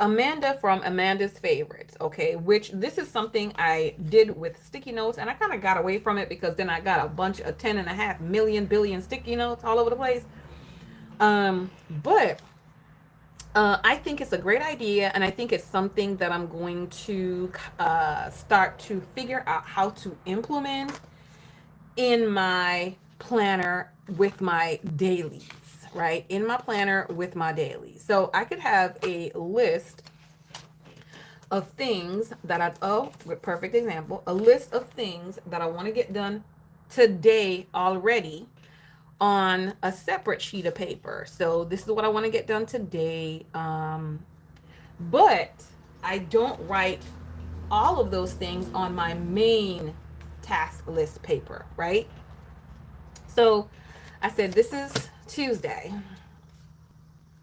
Amanda from Amanda's Favorites, okay, which this is something I did with sticky notes, and I kind of got away from it because then I got a bunch of 10.5 million billion sticky notes all over the place. But I think it's a great idea, and I think it's something that I'm going to start to figure out how to implement in my planner with my dailies, right? In my planner with my dailies. So I could have a list of things that perfect example, a list of things that I want to get done today already on a separate sheet of paper. So this is what I want to get done today. But I don't write all of those things on my main task list paper, right? So I said, this is Tuesday.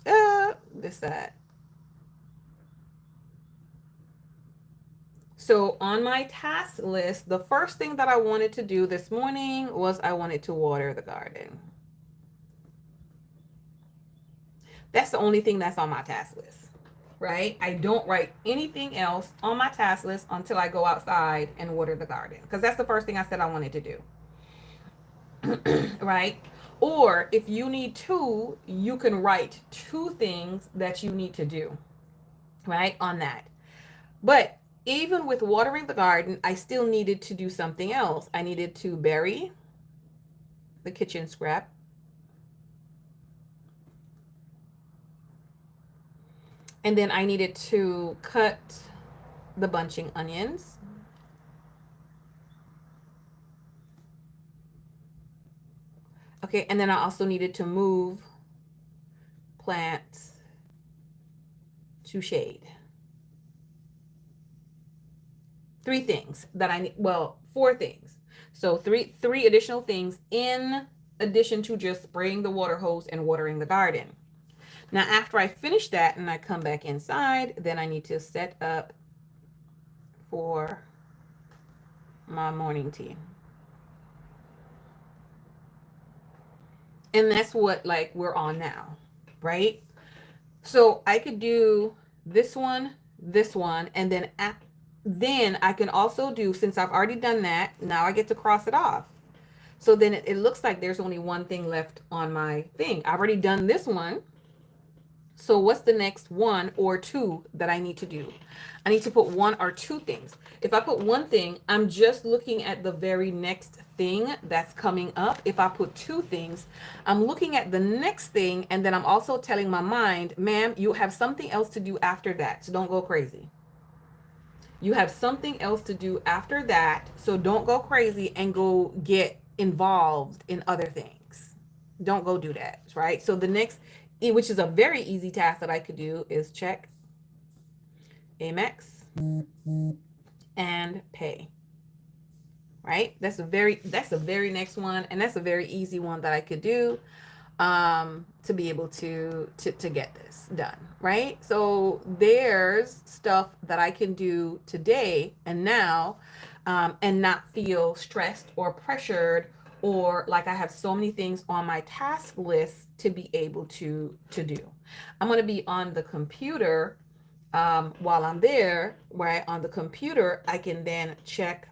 This side. So on my task list, the first thing that I wanted to do this morning was I wanted to water the garden. That's the only thing that's on my task list, right? I don't write anything else on my task list until I go outside and water the garden, because that's the first thing I said I wanted to do. Right? Or if you need two, you can write two things that you need to do, right? On that. But even with watering the garden, I still needed to do something else. I needed to bury the kitchen scrap. And then I needed to cut the bunching onions. Okay, and then I also needed to move plants to shade. Three things that I need, well, four things. So three additional things in addition to just spraying the water hose and watering the garden. Now, after I finish that and I come back inside, then I need to set up for my morning tea. And that's what like we're on now, right? So I could do this one, and then I can also do, since I've already done that, now I get to cross it off. So then it looks like there's only one thing left on my thing. I've already done this one. So what's the next one or two that I need to do? I need to put one or two things. If I put one thing, I'm just looking at the very next thing that's coming up. If I put two things, I'm looking at the next thing, and then I'm also telling my mind, ma'am, you have something else to do after that, so don't go crazy. You have something else to do after that, so don't go crazy and go get involved in other things. Don't go do that, right? So the next, which is a very easy task that I could do, is check Amex and pay. Right? That's a very next one, and that's a very easy one that I could do to be able to get this done, right? So there's stuff that I can do today and now, and not feel stressed or pressured, or like I have so many things on my task list to be able to do. I'm going to be on the computer while I'm there, right? On the computer, I can then check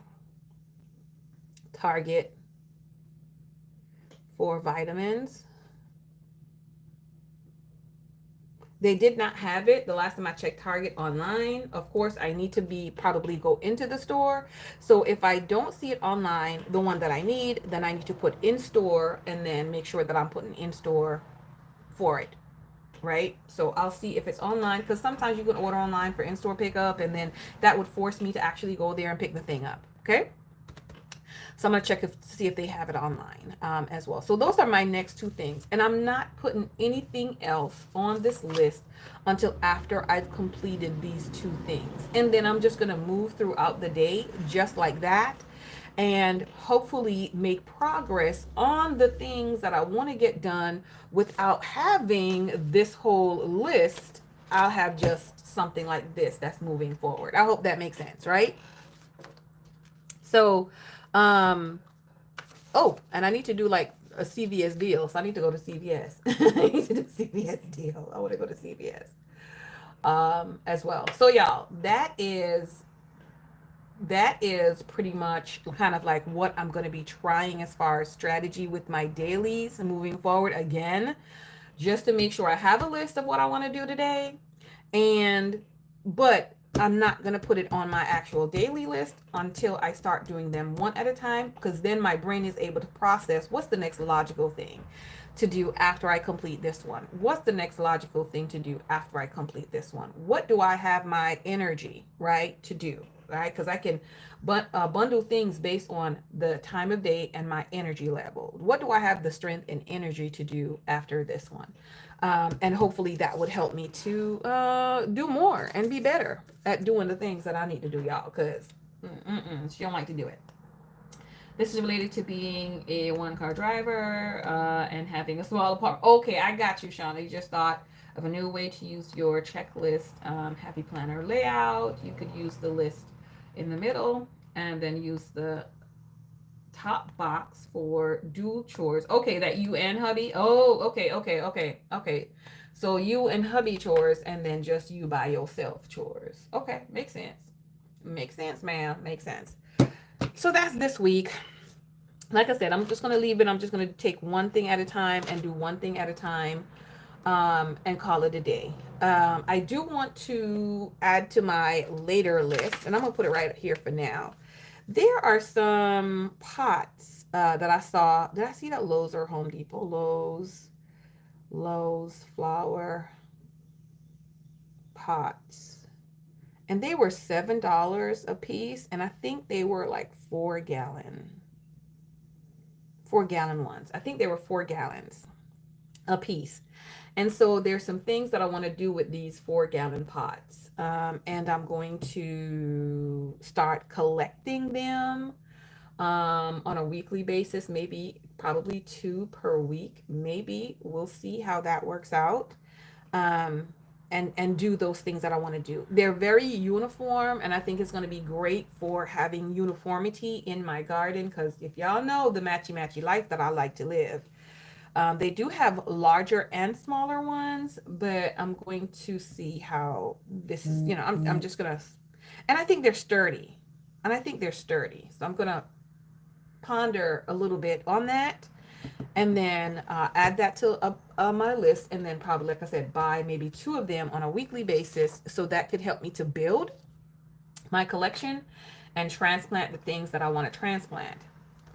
Target for vitamins. They did not have it the last time I checked Target online. Of course, I need to probably go into the store. So if I don't see it online, the one that I need, then I need to put in store and then make sure that I'm putting in store for it. Right? So I'll see if it's online, because sometimes you can order online for in-store pickup, and then that would force me to actually go there and pick the thing up. Okay? So I'm going to check to see if they have it online as well. So those are my next two things. And I'm not putting anything else on this list until after I've completed these two things. And then I'm just going to move throughout the day just like that, and hopefully make progress on the things that I want to get done without having this whole list. I'll have just something like this that's moving forward. I hope that makes sense, right? So, oh, and I need to do like a CVS deal. So I need to go to CVS. I need to do CVS deal. I want to go to CVS as well. So y'all, that is pretty much kind of like what I'm going to be trying as far as strategy with my dailies moving forward, again, just to make sure I have a list of what I want to do today. But I'm not going to put it on my actual daily list until I start doing them one at a time, because then my brain is able to process what's the next logical thing to do after I complete this one. What's the next logical thing to do after I complete this one? What do I have my energy, right, to do, right? Because I can bundle things based on the time of day and my energy level. What do I have the strength and energy to do after this one? And hopefully that would help me to do more and be better at doing the things that I need to do, y'all, because she don't like to do it. This is related to being a one-car driver and having a small apartment. Okay, I got you, Shauna. You just thought of a new way to use your checklist happy planner layout. You could use the list in the middle and then use the top box for dual chores. Okay, that you and hubby. Oh, okay. So you and hubby chores and then just you by yourself chores. Okay, makes sense. Makes sense, ma'am. Makes sense. So that's this week. Like I said, I'm just going to leave it. I'm just going to take one thing at a time and do one thing at a time, and call it a day. I do want to add to my later list, and I'm going to put it right here for now. There are some pots that I saw. Did I see that Lowe's or Home Depot? Lowe's flower pots. And they were $7 a piece. And I think they were like 4 gallon ones. I think they were 4 gallons a piece. And so there's some things that I want to do with these 4 gallon pots. And I'm going to start collecting them on a weekly basis, maybe probably 2 per week. Maybe we'll see how that works out. Um, and do those things that I want to do. They're very uniform, and I think it's going to be great for having uniformity in my garden because if y'all know the matchy matchy life that I like to live, they do have larger and smaller ones, but I'm going to see how this is, I'm just going to, and I think they're sturdy. So I'm going to ponder a little bit on that and then add that to my list. And then probably, like I said, buy maybe 2 of them on a weekly basis. So that could help me to build my collection and transplant the things that I want to transplant.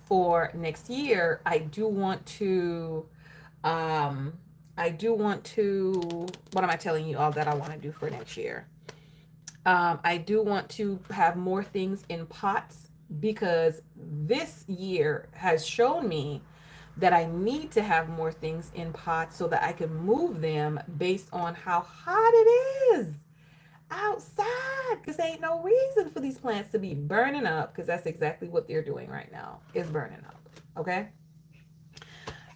For next year, what am I telling you all that I want to do for next year? I do want to have more things in pots because this year has shown me that I need to have more things in pots so that I can move them based on how hot it is outside. Because there ain't no reason for these plants to be burning up because that's exactly what they're doing right now, is burning up. Okay.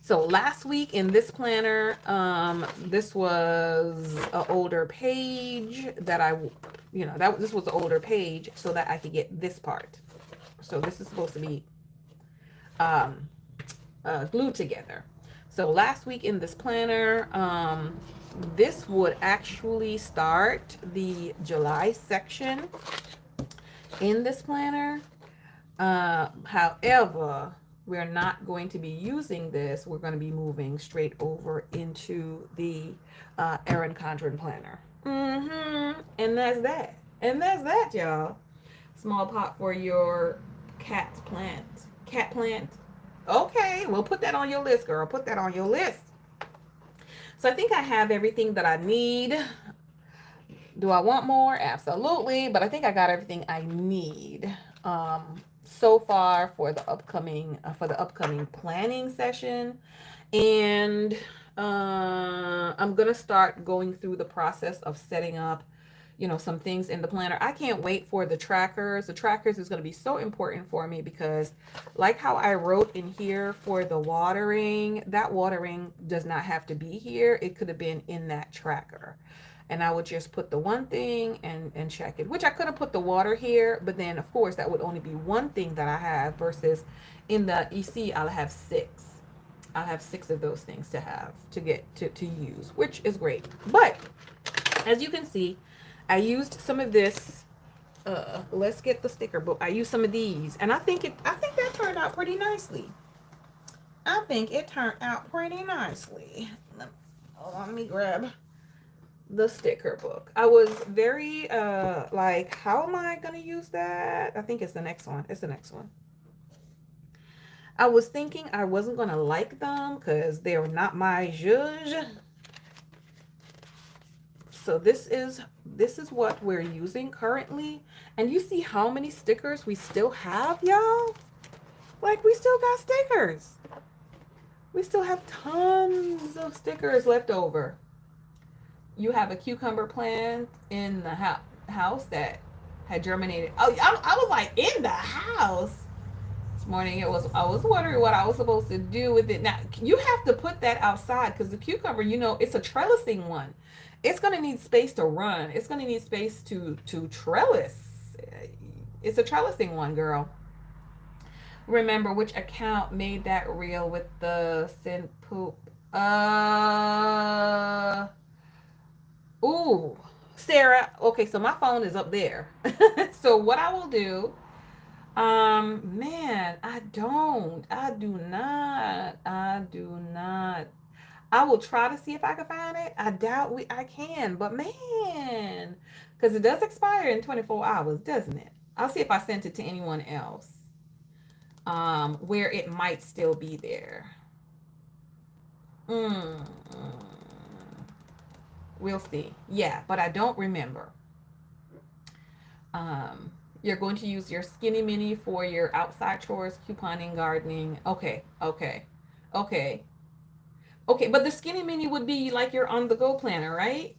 So last week in this planner, this was an older page that this was an older page so that I could get this part. So this is supposed to be glued together. So last week in this planner, this would actually start the July section in this planner. However, we're not going to be using this. We're going to be moving straight over into the Erin Condren planner. And that's that. And that's that, y'all. Small pot for your cat plant. Okay, well, put that on your list, girl. Put that on your list. So I think I have everything that I need. Do I want more? Absolutely. But I think I got everything I need so far for the upcoming planning session. And I'm gonna start going through the process of setting up some things in the planner. I can't wait for the trackers. The trackers is going to be so important for me because like how I wrote in here for the watering, that watering does not have to be here. It could have been in that tracker. And I would just put the one thing and check it, which I could have put the water here, but then of course that would only be one thing that I have versus in the EC, I'll have 6. I'll have 6 of those things to get to use, which is great. But as you can see, I used some of this. Let's get the sticker book. I used some of these, and I think that turned out pretty nicely. Let me grab the sticker book. I was very like, how am I gonna use that? I think it's the next one. I was thinking I wasn't gonna like them because they're not my zhuzh. So this is what we're using currently. And you see how many stickers we still have, y'all? Like, we still got stickers. We still have tons of stickers left over. You have a cucumber plant in the house that had germinated. Oh, I was like, in the house? This morning I was wondering what I was supposed to do with it. Now you have to put that outside because the cucumber, you know, it's a trellising one. It's gonna need space to run. It's gonna need space to trellis. It's a trellising one, girl. Remember which account made that reel with the sin poop. Ooh, Sarah. Okay, so my phone is up there. So what I will do, man, I do not. I will try to see if I can find it. I doubt I can, but man, because it does expire in 24 hours, doesn't it? I'll see if I sent it to anyone else. Where it might still be there. Mm, we'll see. Yeah, but I don't remember. You're going to use your skinny mini for your outside chores, couponing, gardening. Okay, okay, okay, okay. But the skinny mini would be like your on the go planner, right?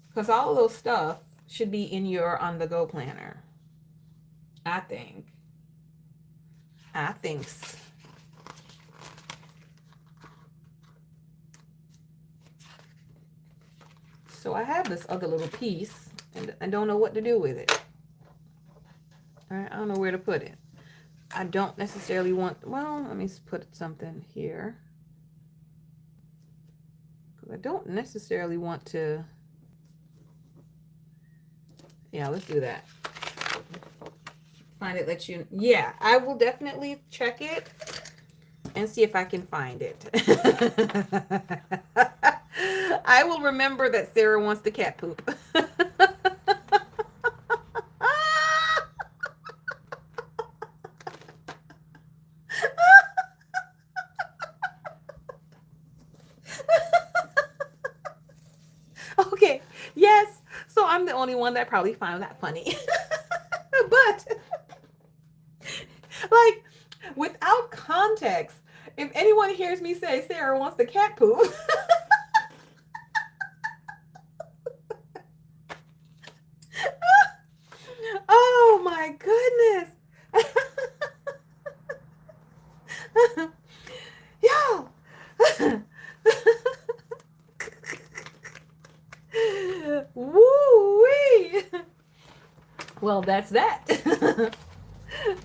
Because all of those stuff should be in your on the go planner. I think. I think. So I have this other little piece and I don't know what to do with it. All right, I don't know where to put it. I don't necessarily want, well, let me put something here. Because I don't necessarily want to, yeah, let's do that. Find it, let you, yeah, I will definitely check it and see if I can find it. I will remember that Sarah wants the cat poop. Okay, yes. So I'm the only one that probably found that funny. But, like, without context, if anyone hears me say Sarah wants the cat poop, oh my goodness. Yo. Woo-wee. Well, that's that.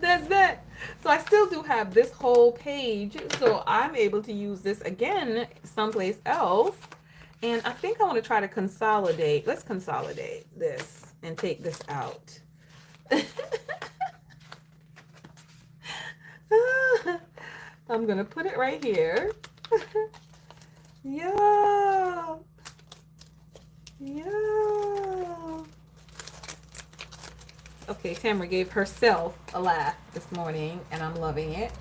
That's that. So I still do have this whole page. So I'm able to use this again someplace else. And I think I want to try to consolidate. Let's consolidate this and take this out. I'm going to put it right here. Yeah. Yeah. Okay, Tamara gave herself a laugh this morning, and I'm loving it.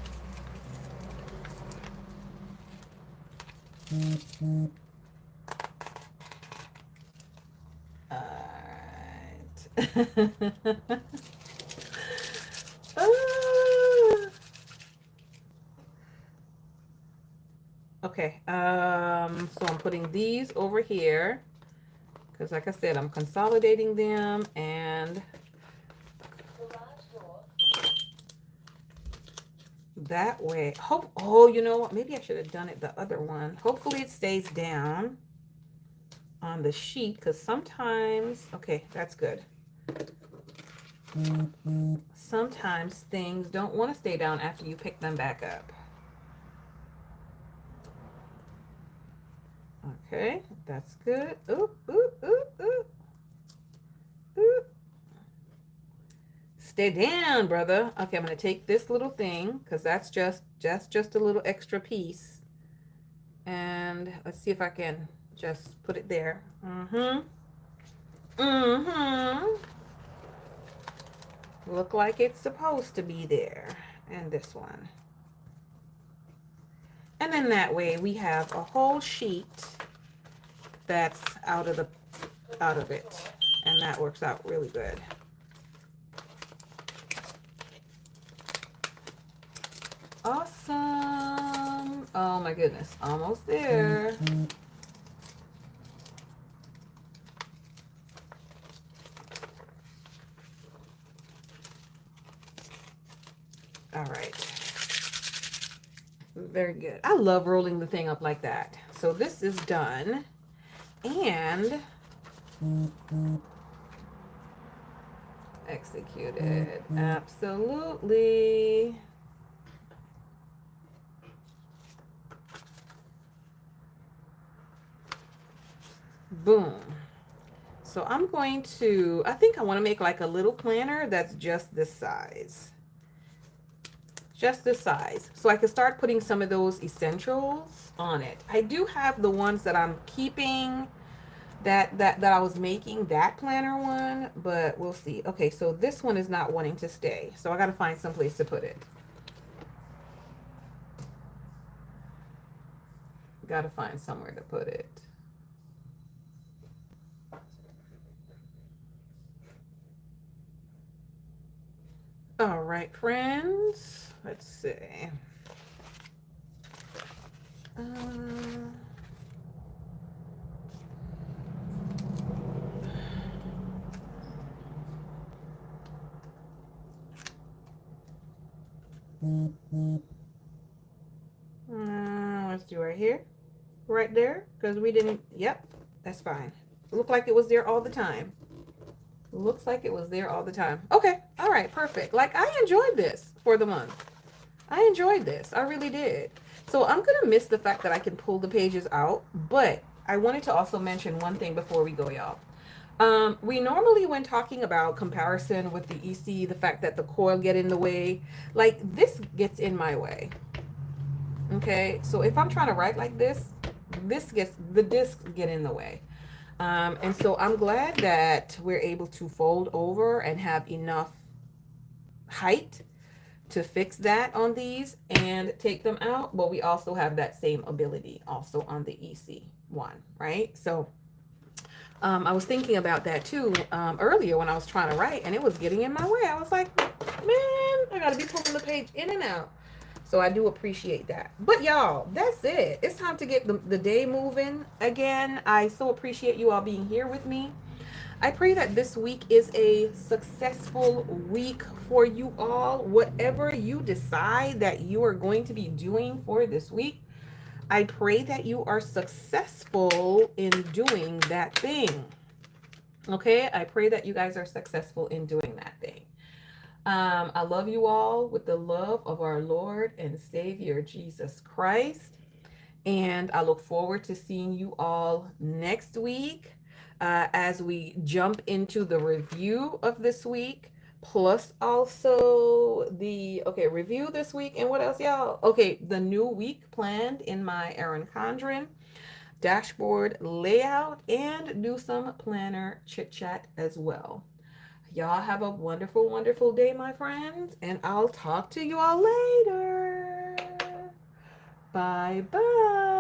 Alright. Okay, so I'm putting these over here because like I said, I'm consolidating them and that way, oh, you know what? Maybe I should have done it the other one. Hopefully it stays down on the sheet because sometimes, okay, that's good. Sometimes things don't want to stay down after you pick them back up. Okay, that's good. Oop, oop, oop, oop. Oop. Stay down, brother. Okay, I'm going to take this little thing because that's just a little extra piece. And let's see if I can just put it there. Look like it's supposed to be there. And this one. And then that way we have a whole sheet that's out of it. And that works out really good. Awesome. Oh my goodness. Almost there. All right. Very good. I love rolling the thing up like that. So this is done. And executed. Absolutely. Boom. So I'm going to, I think I want to make like a little planner that's just this size. Just this size. So I can start putting some of those essentials on it. I do have the ones that I'm keeping that I was making, that planner one, but we'll see. Okay, so this one is not wanting to stay. So I got to find some place to put it. Got to find somewhere to put it. All right, friends. Let's see. Uh, let's do right here. Right there. Because we didn't. Yep. That's fine. Looked like it was there all the time. Looks like it was there all the time. Okay. All right. Perfect. Like, I enjoyed this for the month. I enjoyed this. I really did. So I'm going to miss the fact that I can pull the pages out. But I wanted to also mention one thing before we go, y'all. We normally, when talking about comparison with the EC, the fact that the coil get in the way, like this gets in my way. Okay, so if I'm trying to write like this, the discs get in the way. And so I'm glad that we're able to fold over and have enough height to fix that on these and take them out. But we also have that same ability also on the EC one, right? So I was thinking about that too earlier when I was trying to write, and it was getting in my way. I was like, man, I gotta be pulling the page in and out. So I do appreciate that. But y'all, that's it. It's time to get the day moving again. I so appreciate you all being here with me. I pray that this week is a successful week for you all. Whatever you decide that you are going to be doing for this week, I pray that you are successful in doing that thing. Okay, I pray that you guys are successful in doing that thing. I love you all with the love of our Lord and Savior Jesus Christ. And I look forward to seeing you all next week as we jump into the review of this week. Plus also the, okay, review this week. And what else, y'all? Okay, the new week planned in my Erin Condren dashboard layout, and do some planner chit chat as well. Y'all have a wonderful, wonderful day, my friends, and I'll talk to you all later. Bye bye.